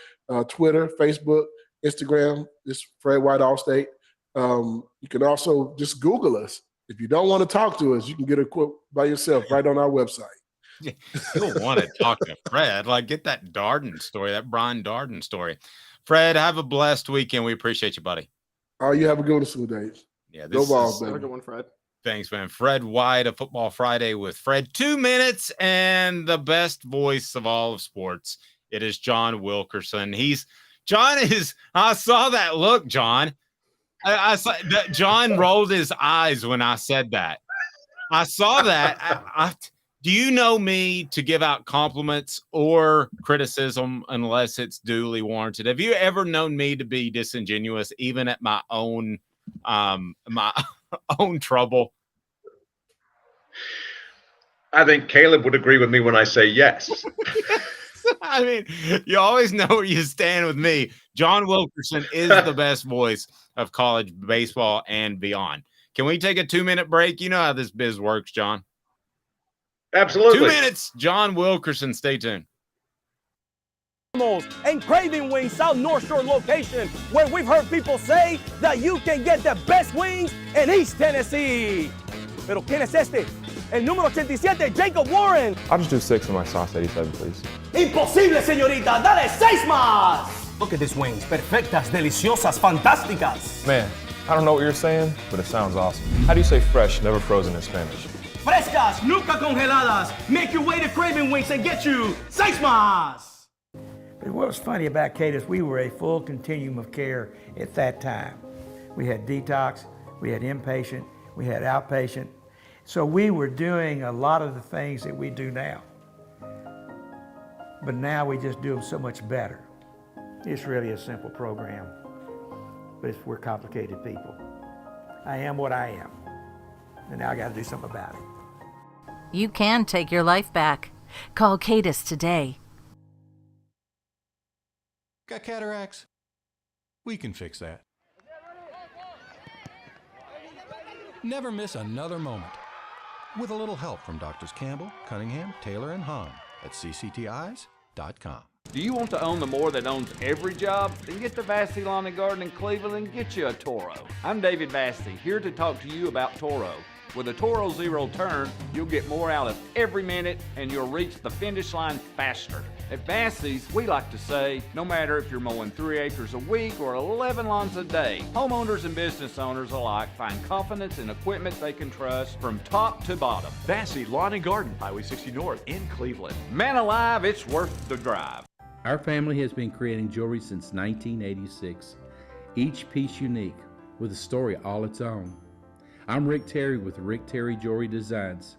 Twitter, Facebook, Instagram. It's Fred White Allstate. You can also just Google us. If you don't want to talk to us, you can get a quote by yourself right on our website. You don't want to talk to Fred. Get that Darden story, that Brian Darden story. Fred, have a blessed weekend. We appreciate you, buddy. Oh, you have a good one, Dave. Yeah, go Vols, baby. Have a good one, Fred. Thanks, man. Fred White, a Football Friday with Fred. 2 minutes and the best voice of all of sports. It is John Wilkerson. I saw that look, John. I saw that John rolled his eyes when I said that. I saw that. Do you know me to give out compliments or criticism unless it's duly warranted? Have you ever known me to be disingenuous, even at my own own trouble? I think Caleb would agree with me when I say yes. I mean, you always know where you stand with me. John Wilkerson is the best voice of college baseball and beyond. Can we take a 2-minute break? You know how this biz works, John. Absolutely. 2 minutes. John Wilkerson. Stay tuned. And Craving Wings South North Shore location, where we've heard people say that you can get the best wings in East Tennessee. Pero ¿quién es este? El número 87, Jacob Warren. I'll just do 6 of my sauce 87, please. Imposible, señorita. Dale 6 más. Look at these wings. Perfectas, deliciosas, fantásticas. Man, I don't know what you're saying, but it sounds awesome. How do you say fresh, never frozen in Spanish? Frescas, nunca congeladas. Make your way to Craving Wings and get you 6 más. But what was funny about Kate is we were a full continuum of care at that time. We had detox, we had inpatient, we had outpatient. So we were doing a lot of the things that we do now. But now we just do them so much better. It's really a simple program, but we're complicated people. I am what I am, and now I got to do something about it. You can take your life back. Call Cadis today. Got cataracts? We can fix that. Never miss another moment. With a little help from Doctors Campbell, Cunningham, Taylor, and Hahn. at cctis.com. Do you want to own the more that owns every job? Then get to Vassey Lawn and Garden in Cleveland and get you a Toro. I'm David Vassey, here to talk to you about Toro. With a Toro Zero Turn, you'll get more out of every minute and you'll reach the finish line faster. At Vassey's, we like to say, no matter if you're mowing 3 acres a week or 11 lawns a day, homeowners and business owners alike find confidence in equipment they can trust from top to bottom. Vassey Lawn and Garden, Highway 60 North in Cleveland. Man alive, it's worth the drive. Our family has been creating jewelry since 1986, each piece unique with a story all its own. I'm Rick Terry with Rick Terry Jewelry Designs.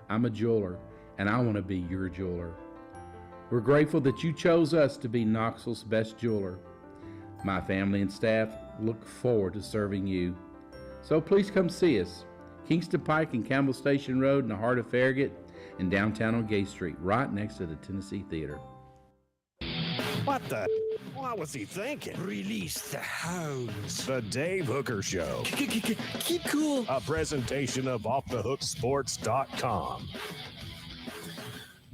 I'm a jeweler, and I want to be your jeweler. We're grateful that you chose us to be Knoxville's best jeweler. My family and staff look forward to serving you. So please come see us. Kingston Pike and Campbell Station Road in the heart of Farragut and downtown on Gay Street, right next to the Tennessee Theater. What the? What was he thinking? Release the hounds. The Dave Hooker Show. Keep cool. A presentation of OffTheHookSports.com.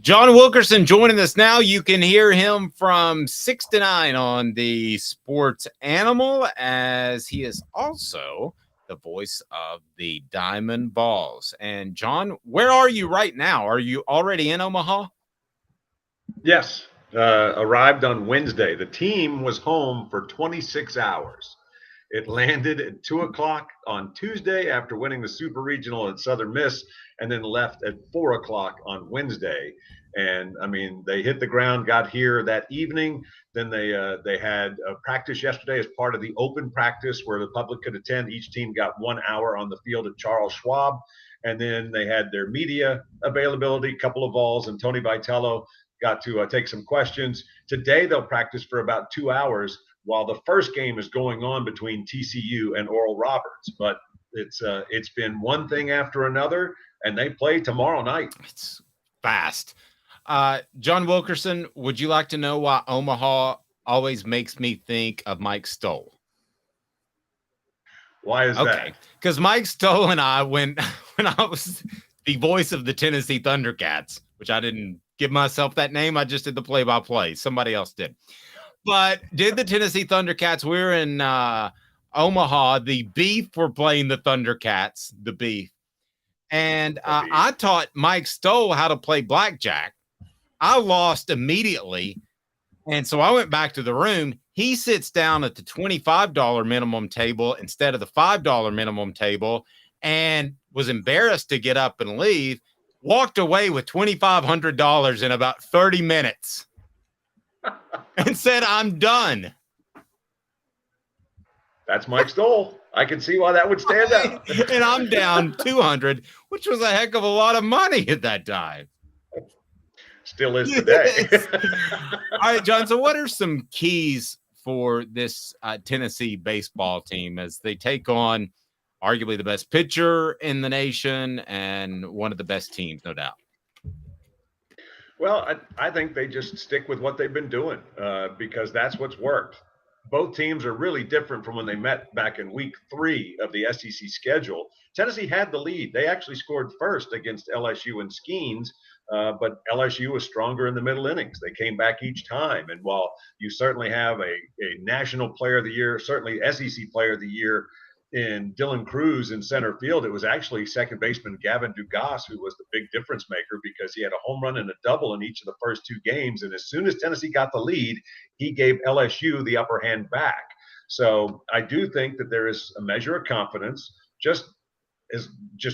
John Wilkerson joining us now. You can hear him from 6 to 9 on the Sports Animal, as he is also the voice of the Diamond Balls. And John, where are you right now? Are you already in Omaha? Yes. Arrived on Wednesday. The team was home for 26 hours. It landed at 2 o'clock on Tuesday after winning the Super Regional at Southern Miss, and then left at 4 o'clock on Wednesday. And I mean, they hit the ground, got here that evening. Then they had a practice yesterday as part of the open practice where the public could attend. Each team got 1 hour on the field at Charles Schwab. And then they had their media availability, a couple of Vols, and Tony Vitello got to take some questions. Today they'll practice for about 2 hours while the first game is going on between TCU and Oral Roberts. But it's been one thing after another, and they play tomorrow night. It's fast. John Wilkerson, would you like to know why Omaha always makes me think of Mike Stoll? Why is that? Because Mike Stoll and I, when I was the voice of the Tennessee Thundercats, which I didn't give myself that name. I just did the play-by-play. Somebody else did. But did the Tennessee Thundercats. We were in Omaha. The Beef were playing the Thundercats, the Beef. And I taught Mike Stoll how to play blackjack. I lost immediately. And so I went back to the room. He sits down at the $25 minimum table instead of the $5 minimum table and was embarrassed to get up and leave. Walked away with $2,500 in about 30 minutes and said, I'm done. That's Mike Stoll. I can see why that would stand out. And I'm down 200, which was a heck of a lot of money at that time. Still is today. All right, John. So what are some keys for this Tennessee baseball team as they take on arguably the best pitcher in the nation and one of the best teams, no doubt? Well, I think they just stick with what they've been doing because that's what's worked. Both teams are really different from when they met back in week 3 of the SEC schedule. Tennessee had the lead. They actually scored first against LSU and Skeens, but LSU was stronger in the middle innings. They came back each time. And while you certainly have a national player of the year, certainly SEC player of the year in Dylan Cruz in center field, it was actually second baseman Gavin Dugas who was the big difference maker because he had a home run and a double in each of the first 2 games. And as soon as Tennessee got the lead, he gave LSU the upper hand back. So I do think that there is a measure of confidence. Just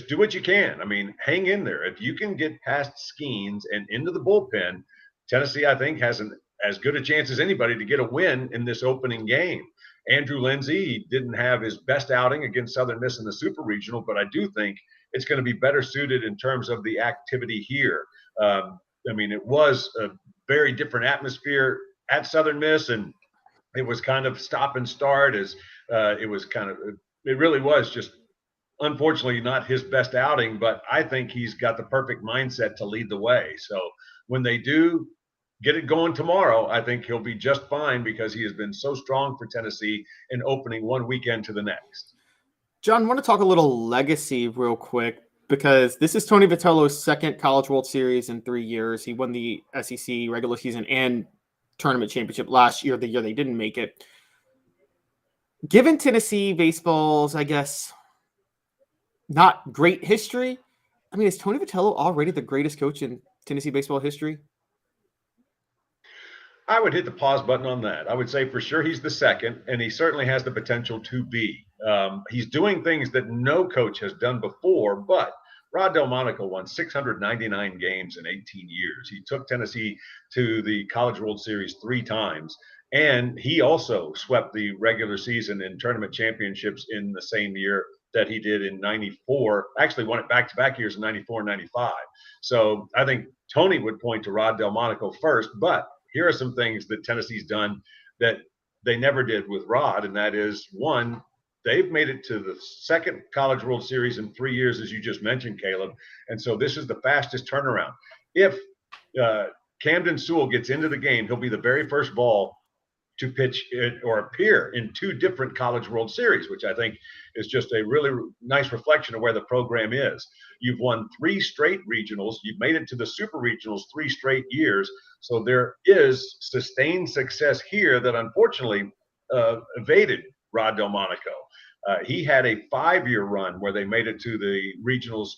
do what you can. I mean, hang in there. If you can get past Skeens and into the bullpen, Tennessee, I think, has as good a chance as anybody to get a win in this opening game. Andrew Lindsey didn't have his best outing against Southern Miss in the Super Regional, but I do think it's going to be better suited in terms of the activity here. I mean, it was a very different atmosphere at Southern Miss, and it was kind of stop and start as it really was just unfortunately not his best outing, but I think he's got the perfect mindset to lead the way. So when they do get it going tomorrow, I think he'll be just fine because he has been so strong for Tennessee in opening one weekend to the next. John, I want to talk a little legacy real quick because this is Tony Vitello's second College World Series in 3 years. He won the SEC regular season and tournament championship last year, the year they didn't make it. Given Tennessee baseball's, I guess, not great history, I mean, is Tony Vitello already the greatest coach in Tennessee baseball history? I would hit the pause button on that. I would say for sure he's the second, and he certainly has the potential to be. He's doing things that no coach has done before, but Rod Delmonico won 699 games in 18 years. He took Tennessee to the College World Series 3 times, and he also swept the regular season and tournament championships in the same year that he did in 94. Actually won it back-to-back years in 94 and 95. So I think Tony would point to Rod Delmonico first, but here are some things that Tennessee's done that they never did with Rod, and that is, one, they've made it to the second College World Series in 3 years, as you just mentioned, Caleb, and so this is the fastest turnaround. If Camden Sewell gets into the game, he'll be the very first Vol to pitch or appear in 2 different College World Series, which I think is just a really nice reflection of where the program is. You've won 3 straight regionals. You've made it to the super regionals 3 straight years. So there is sustained success here that unfortunately evaded Rod Delmonico. He had a 5-year run where they made it to the regionals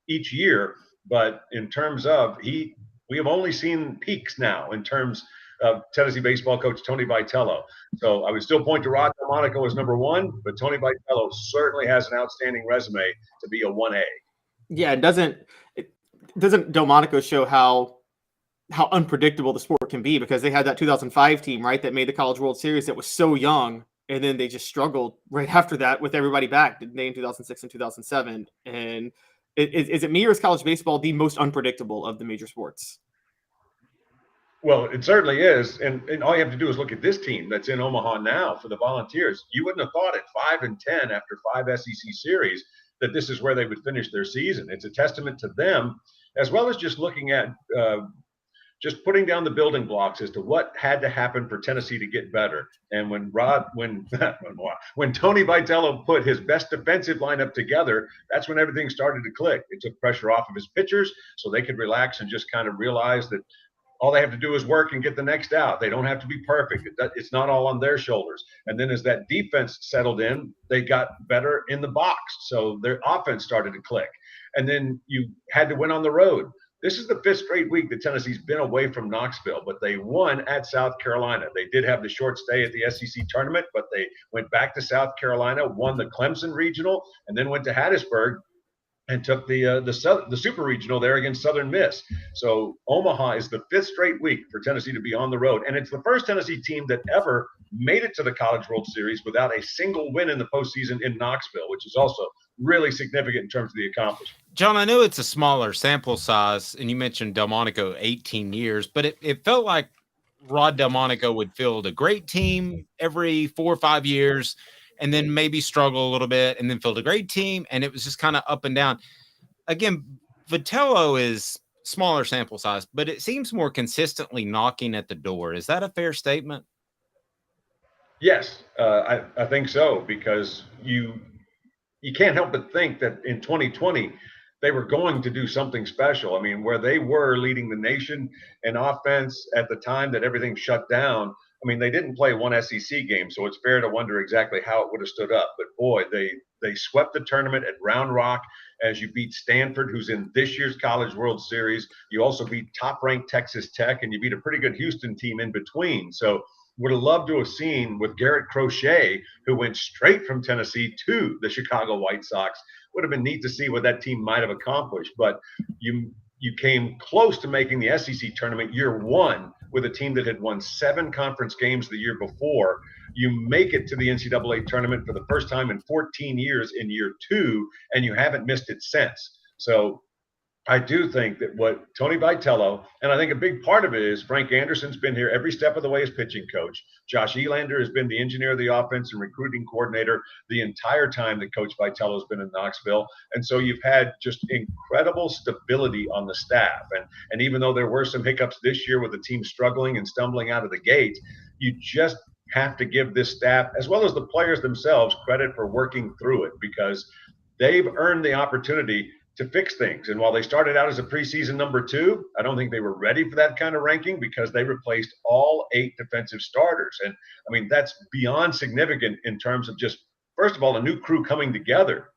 each year. But in terms of we have only seen peaks now in terms of Tennessee baseball coach Tony Vitello. So I would still point to Rod Delmonico as number 1, but Tony Vitello certainly has an outstanding resume to be a 1A. Yeah, doesn't Delmonico show how unpredictable the sport can be, because they had that 2005 team, right, that made the College World Series that was so young, and then they just struggled right after that with everybody back, didn't they, in 2006 and 2007? And is it me, or is college baseball the most unpredictable of the major sports? Well, it certainly is. And all you have to do is look at this team that's in Omaha now for the Volunteers. You wouldn't have thought at 5-10 after 5 SEC series that this is where they would finish their season. It's a testament to them, as well as just looking at just putting down the building blocks as to what had to happen for Tennessee to get better. And when Tony Vitello put his best defensive lineup together, that's when everything started to click. It took pressure off of his pitchers so they could relax and just kind of realize that all they have to do is work and get the next out. They don't have to be perfect. It's not all on their shoulders. And then as that defense settled in, they got better in the box. So their offense started to click. And then you had to win on the road. This is the 5th straight week that Tennessee's been away from Knoxville, but they won at South Carolina. They did have the short stay at the SEC tournament, but they went back to South Carolina, won the Clemson Regional, and then went to Hattiesburg and took the Super Regional there against Southern Miss. So Omaha is the 5th straight week for Tennessee to be on the road. And it's the first Tennessee team that ever made it to the College World Series without a single win in the postseason in Knoxville, which is also really significant in terms of the accomplishment. John, I know it's a smaller sample size, and you mentioned Delmonico 18 years, but it felt like Rod Delmonico would field a great team every 4 or 5 years, and then maybe struggle a little bit, and then field a great team, and it was just kind of up and down. Again, Vitello is smaller sample size, but it seems more consistently knocking at the door. Is that a fair statement? Yes, I think so, because you can't help but think that in 2020, they were going to do something special. I mean, where they were leading the nation in offense at the time that everything shut down, I mean, they didn't play one SEC game, so it's fair to wonder exactly how it would have stood up. But boy, they swept the tournament at Round Rock as you beat Stanford, who's in this year's College World Series. You also beat top-ranked Texas Tech, and you beat a pretty good Houston team in between. So would have loved to have seen with Garrett Crochet, who went straight from Tennessee to the Chicago White Sox. Would have been neat to see what that team might have accomplished. But you came close to making the SEC tournament year 1 with a team that had won 7 conference games the year before. You make it to the NCAA tournament for the first time in 14 years in year 2, and you haven't missed it since. So I do think that what Tony Vitello, and I think a big part of it is Frank Anderson's been here every step of the way as pitching coach. Josh Elander has been the engineer of the offense and recruiting coordinator the entire time that Coach Vitello has been in Knoxville. And so you've had just incredible stability on the staff. And even though there were some hiccups this year with the team struggling and stumbling out of the gate, you just have to give this staff, as well as the players themselves, credit for working through it, because they've earned the opportunity to fix things. And while they started out as a preseason number 2, I don't think they were ready for that kind of ranking because they replaced all 8 defensive starters. And I mean, that's beyond significant in terms of just, first of all, a new crew coming together.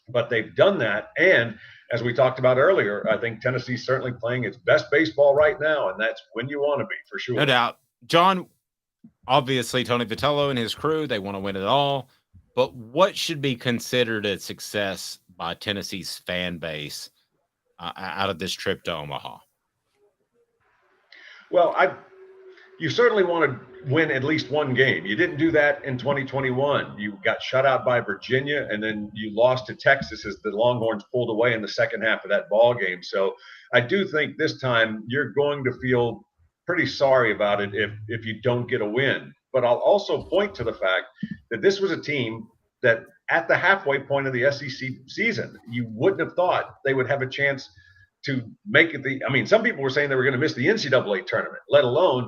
But they've done that. And as we talked about earlier, I think Tennessee's certainly playing its best baseball right now. And that's when you want to be, for sure. No doubt. John, obviously, Tony Vitello and his crew, they want to win it all. But what should be considered a success by Tennessee's fan base out of this trip to Omaha? Well, you certainly want to win at least one game. You didn't do that in 2021. You got shut out by Virginia, and then you lost to Texas as the Longhorns pulled away in the second half of that ball game. So I do think this time you're going to feel pretty sorry about it if you don't get a win. But I'll also point to the fact that this was a team that at the halfway point of the SEC season, you wouldn't have thought they would have a chance to make it. I mean, some people were saying they were going to miss the NCAA tournament, let alone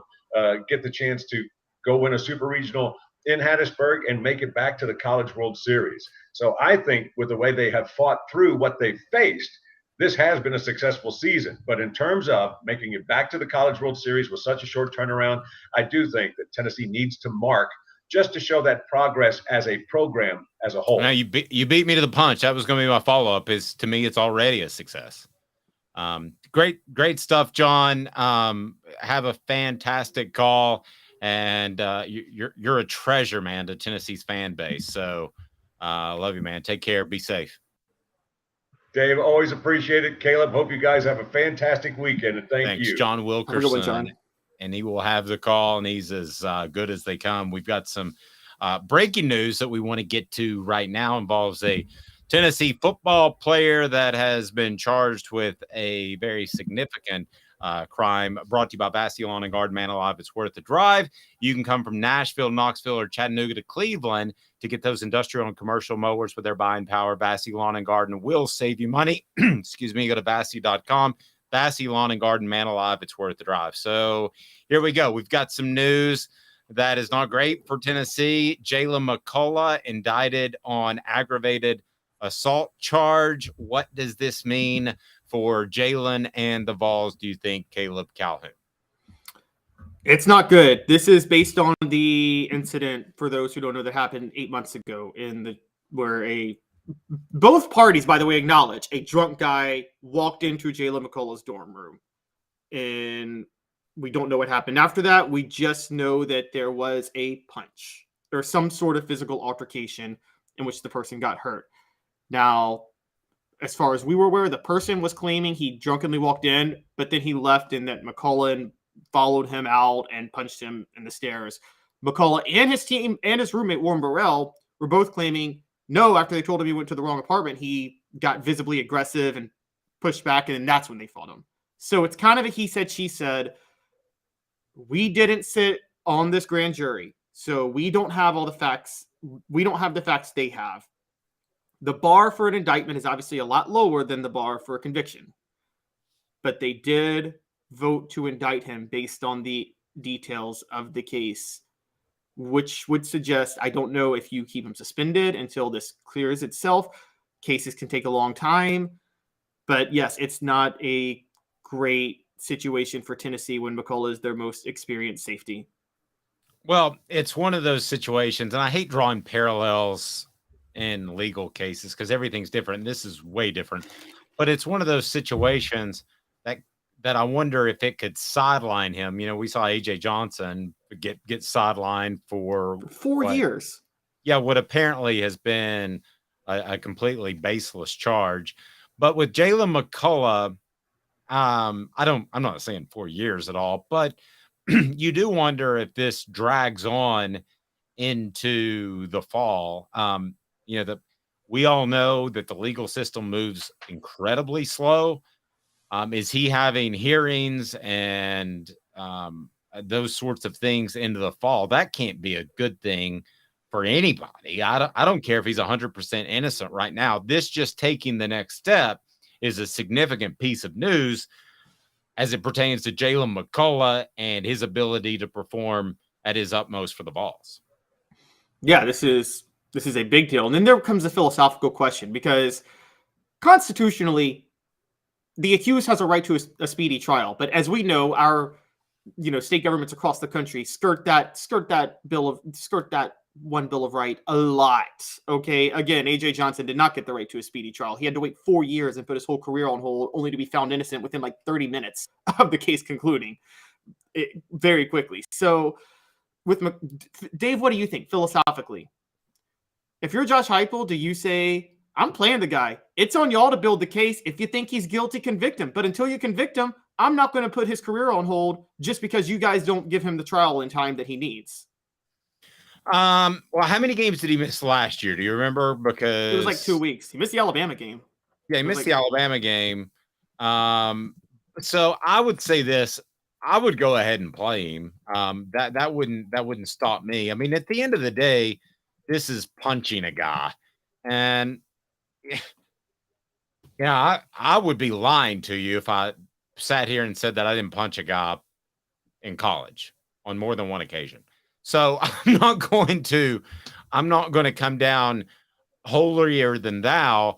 get the chance to go win a super regional in Hattiesburg and make it back to the College World Series. So I think with the way they have fought through what they faced, this has been a successful season. But in terms of making it back to the College World Series with such a short turnaround, I do think that Tennessee needs to mark just to show that progress as a program as a whole. Now, you beat me to the punch. That was going to be my follow-up. To me, it's already a success. Great stuff, John. Have a fantastic call, and you're a treasure, man, to Tennessee's fan base. So love you, man. Take care. Be safe. Dave, always appreciate it. Caleb, hope you guys have a fantastic weekend, and thanks, you. John Wilkerson. Have a good one, John. And he will have the call, and he's as good as they come. We've got some breaking news that we want to get to right now. Involves a Tennessee football player that has been charged with a very significant crime. Brought to you by Vassy Lawn and Garden. Man alive, it's worth the drive. You can come from Nashville, Knoxville, or Chattanooga to Cleveland to get those industrial and commercial mowers with their buying power. Vassy Lawn and Garden will save you money. Excuse me. Go to Vassy.com. Vassy Lawn and Garden, man alive, it's worth the drive. So here we go. We've got some news that is not great for Tennessee. Jalen McCullough indicted on aggravated assault charge. What does this mean for Jalen and the Vols, do you think, Caleb Calhoun? It's not good. This is based on the incident, for those who don't know, that happened 8 months ago where both parties, by the way, acknowledge a drunk guy walked into Jalen McCullough's dorm room. And we don't know what happened after that. We just know that there was a punch or some sort of physical altercation in which the person got hurt. Now, as far as we were aware, the person was claiming he drunkenly walked in, but then he left and that McCullough followed him out and punched him in the stairs. McCullough and his team and his roommate, Warren Burrell, were both claiming no, after they told him he went to the wrong apartment, he got visibly aggressive and pushed back, and then that's when they fought him. So it's kind of a he said, she said. We didn't sit on this grand jury, so we don't have all the facts. We don't have the facts they have. The bar for an indictment is obviously a lot lower than the bar for a conviction. But they did vote to indict him based on the details of the case, which would suggest, I don't know if you keep him suspended until this clears itself. Cases can take a long time. But yes, it's not a great situation for Tennessee when McCullough is their most experienced safety. Well, it's one of those situations, and I hate drawing parallels in legal cases because everything's different. And this is way different. But it's one of those situations that I wonder if it could sideline him. You know, we saw A.J. Johnson get sidelined for 4 years. Yeah, what apparently has been a completely baseless charge. But with Jalen McCullough, I'm not saying 4 years at all, but you do wonder if this drags on into the fall. We all know that the legal system moves incredibly slow. Is he having hearings and those sorts of things into the fall? That can't be a good thing for anybody. I don't care if he's 100% innocent right now. This just taking the next step is a significant piece of news as it pertains to Jalen McCullough and his ability to perform at his utmost for the Vols. Yeah, this is a big deal. And then there comes a philosophical question, because constitutionally, the accused has a right to a speedy trial. But as we know, our state governments across the country skirt that one bill of right a lot. Okay, again, AJ Johnson did not get the right to a speedy trial. He had to wait 4 years and put his whole career on hold, only to be found innocent within like 30 minutes of the case concluding very quickly. So, Dave, what do you think philosophically? If you're Josh Heupel, do you say, I'm playing the guy? It's on y'all to build the case. If you think he's guilty, convict him. But until you convict him, I'm not going to put his career on hold just because you guys don't give him the trial in time that he needs. Well, how many games did he miss last year? Do you remember? Because it was like 2 weeks. He missed the Alabama game. Yeah, he missed the Alabama game. So I would say this. I would go ahead and play him. That wouldn't stop me. I mean, at the end of the day, this is punching a guy. And yeah, I would be lying to you if I sat here and said that I didn't punch a guy in college on more than one occasion. So I'm not going to come down holier than thou.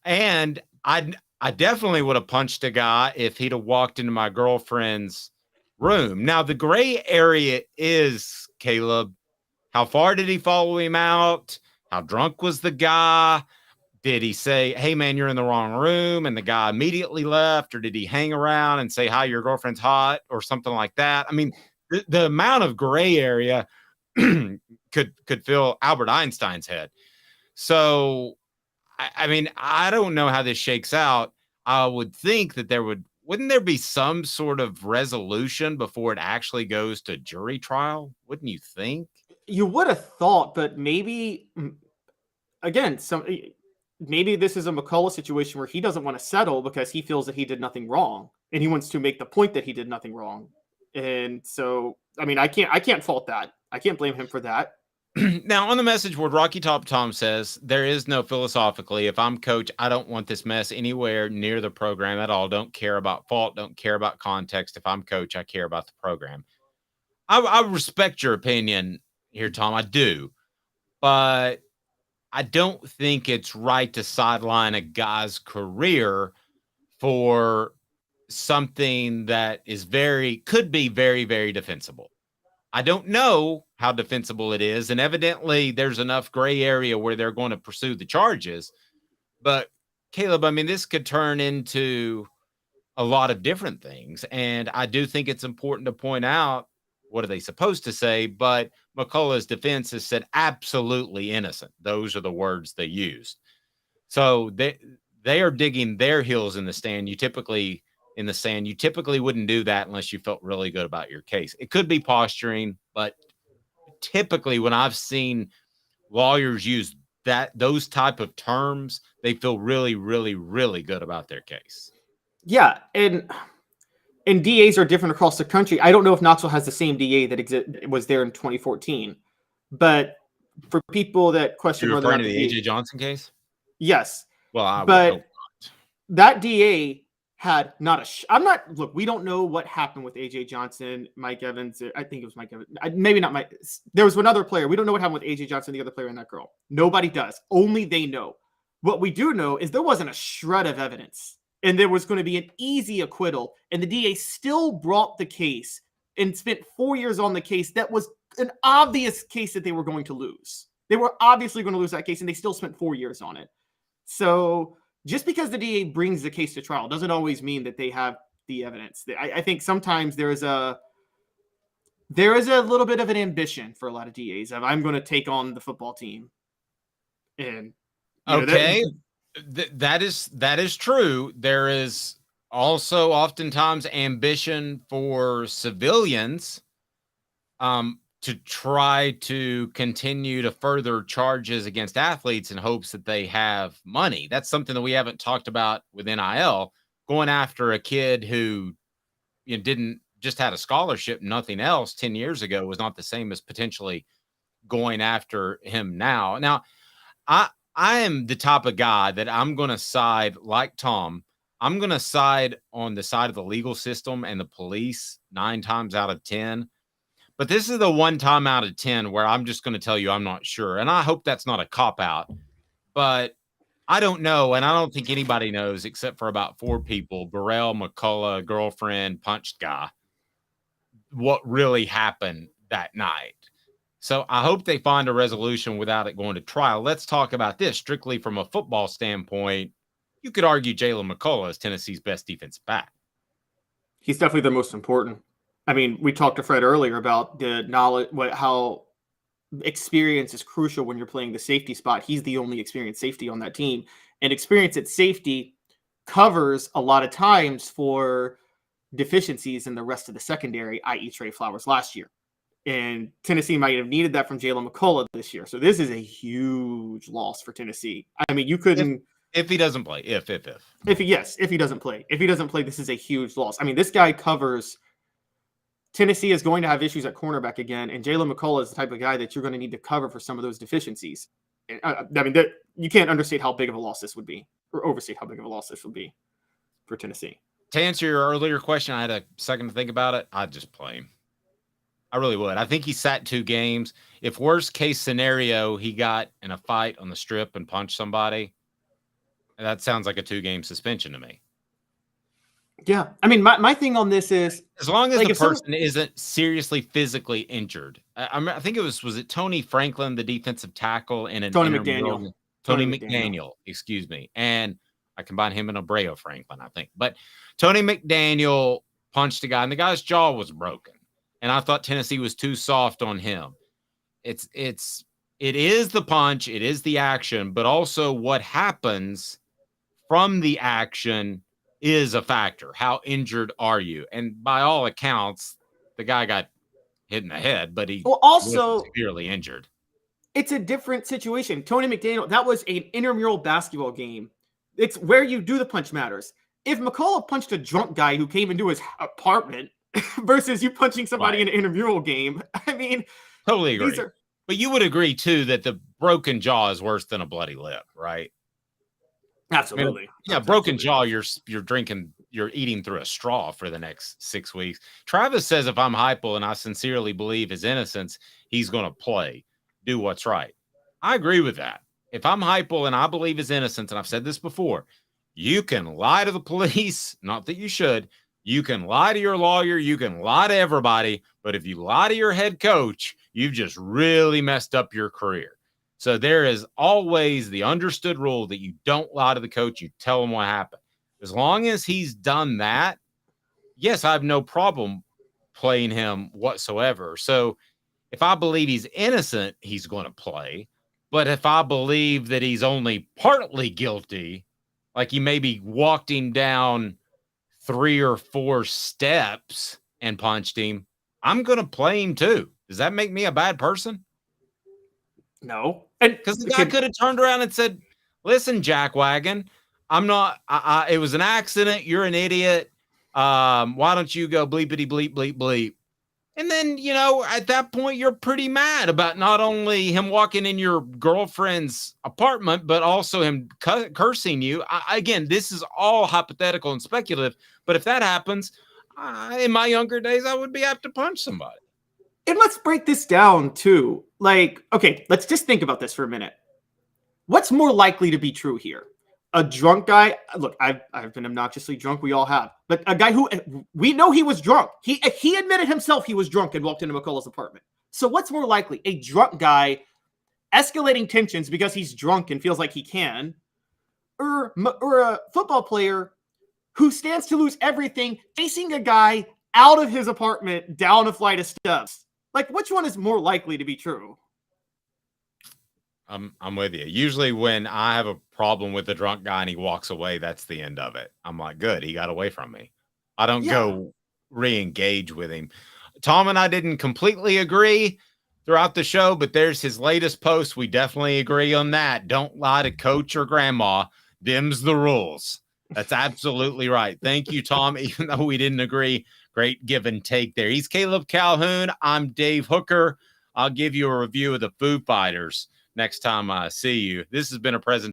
And I definitely would have punched a guy if he'd have walked into my girlfriend's room. Now, the gray area is, Caleb, how far did he follow him out? How drunk was the guy? Did he say, hey, man, you're in the wrong room, and the guy immediately left? Or did he hang around and say, hi, your girlfriend's hot, or something like that? I mean, the amount of gray area could fill Albert Einstein's head. So, I mean, I don't know how this shakes out. I would think that wouldn't there be some sort of resolution before it actually goes to jury trial? Wouldn't you think? You would have thought, but maybe, again, maybe this is a McCullough situation where he doesn't want to settle because he feels that he did nothing wrong, and he wants to make the point that he did nothing wrong. And so, I mean, I can't fault that. I can't blame him for that. Now, on the message board, Rocky Top Tom says, there is no philosophically. If I'm coach, I don't want this mess anywhere near the program at all. Don't care about fault. Don't care about context. If I'm coach, I care about the program. I respect your opinion here, Tom. I do. But I don't think it's right to sideline a guy's career for something that could be very, very defensible. I don't know how defensible it is, and evidently there's enough gray area where they're going to pursue the charges. But Caleb, I mean, this could turn into a lot of different things, and I do think it's important to point out, what are they supposed to say? But McCullough's defense has said absolutely innocent. Those are the words they used. So they are digging their heels in the sand. You typically wouldn't do that unless you felt really good about your case. It could be posturing, but typically when I've seen lawyers use those type of terms, they feel really, really, really good about their case. Yeah, and DAs are different across the country. I don't know if Knoxville has the same DA that was there in 2014, but for people that question You're whether or referring not to the AJ Johnson case? Yes. Well, but that DA had look, we don't know what happened with AJ Johnson, Mike Evans. I think it was Mike Evans. Maybe not Mike. There was another player. We don't know what happened with AJ Johnson, the other player and that girl. Nobody does. Only they know. What we do know is there wasn't a shred of evidence, and there was going to be an easy acquittal, and the DA still brought the case and spent 4 years on the case. That was an obvious case that they were going to lose. They were obviously going to lose that case, and they still spent 4 years on it. So just because the DA brings the case to trial doesn't always mean that they have the evidence. I think sometimes there is a little bit of an ambition for a lot of DAs of, I'm going to take on the football team. And okay, that is true. There is also oftentimes ambition for civilians to try to continue to further charges against athletes in hopes that they have money. That's something that we haven't talked about with NIL. Going after a kid who didn't just had a scholarship, nothing else 10 years ago was not the same as potentially going after him now. Now, I am the type of guy that I'm going to side, like Tom, I'm going to side on the side of the legal system and the police 9 times out of 10. But this is the 1 time out of 10 where I'm just going to tell you I'm not sure. And I hope that's not a cop-out. But I don't know, and I don't think anybody knows except for about 4 people, Burrell, McCullough, girlfriend, punched guy, what really happened that night. So I hope they find a resolution without it going to trial. Let's talk about this strictly from a football standpoint. You could argue Jalen McCullough is Tennessee's best defensive back. He's definitely the most important. I mean, we talked to Fred earlier about the knowledge, how experience is crucial when you're playing the safety spot. He's the only experienced safety on that team, and experience at safety covers a lot of times for deficiencies in the rest of the secondary, i.e. Trey Flowers last year. And Tennessee might have needed that from Jalen McCullough this year. So this is a huge loss for Tennessee. I mean, you couldn't... If he doesn't play, if he doesn't play. If he doesn't play, this is a huge loss. I mean, this guy covers... Tennessee is going to have issues at cornerback again, and Jalen McCullough is the type of guy that you're going to need to cover for some of those deficiencies. I mean, you can't understate how big of a loss this would be, or overstate how big of a loss this would be for Tennessee. To answer your earlier question, I had a second to think about it. I'd just play him. I really would. I think he sat 2 games. If worst case scenario, he got in a fight on the strip and punched somebody, that sounds like a 2-game suspension to me. Yeah. I mean, my thing on this is, as long as the person isn't seriously physically injured. I think it was it Tony Franklin, the defensive tackle, and Tony McDaniel. Tony McDaniel, excuse me. And I combine him and Abreu Franklin, I think. But Tony McDaniel punched a guy, and the guy's jaw was broken. And I thought Tennessee was too soft on him. It is the punch, it is the action, but also what happens from the action is a factor. How injured are you? And by all accounts, the guy got hit in the head, but he also was severely injured. It's a different situation. Tony McDaniel, that was an intramural basketball game. It's where you do the punch matters. If McCullough punched a drunk guy who came into his apartment versus you punching somebody in an intramural game, I mean, totally agree. But you would agree too that the broken jaw is worse than a bloody lip, right? Absolutely. I mean, broken jaw, you're eating through a straw for the next 6 weeks. Travis says if I'm Heupel and I sincerely believe his innocence, he's going to play, do what's right. I agree with that. If I'm Heupel and I believe his innocence, and I've said this before, you can lie to the police, not that you should. You can lie to your lawyer, you can lie to everybody, but if you lie to your head coach, you've just really messed up your career. So there is always the understood rule that you don't lie to the coach. You tell him what happened. As long as he's done that, yes, I have no problem playing him whatsoever. So if I believe he's innocent, he's going to play. But if I believe that he's only partly guilty, like he maybe walked him down 3 or 4 steps and punched him, I'm going to play him too. Does that make me a bad person? No. Because the guy could have turned around and said, listen, jackwagon, I'm not, it was an accident. You're an idiot. Why don't you go bleepity bleep, bleep, bleep. And then, at that point, you're pretty mad about not only him walking in your girlfriend's apartment, but also him cursing you. Again, this is all hypothetical and speculative. But if that happens, in my younger days, I would be apt to punch somebody. And let's break this down too. Like, okay, let's just think about this for a minute. What's more likely to be true here? A drunk guy. Look, I've been obnoxiously drunk. We all have. But a guy who we know he was drunk. He admitted himself he was drunk and walked into McCullough's apartment. So what's more likely? A drunk guy escalating tensions because he's drunk and feels like he can, or a football player who stands to lose everything, chasing a guy out of his apartment down a flight of steps. Like, which one is more likely to be true? I'm with you. Usually when I have a problem with a drunk guy and he walks away, that's the end of it. I'm like, good, he got away from me. I don't go re-engage with him. Tom and I didn't completely agree throughout the show, but there's his latest post. We definitely agree on that. Don't lie to coach or grandma. Them's the rules. That's absolutely right. Thank you, Tom. Even though we didn't agree, great give and take there. He's Caleb Calhoun. I'm Dave Hooker. I'll give you a review of the Foo Fighters next time I see you. This has been a presentation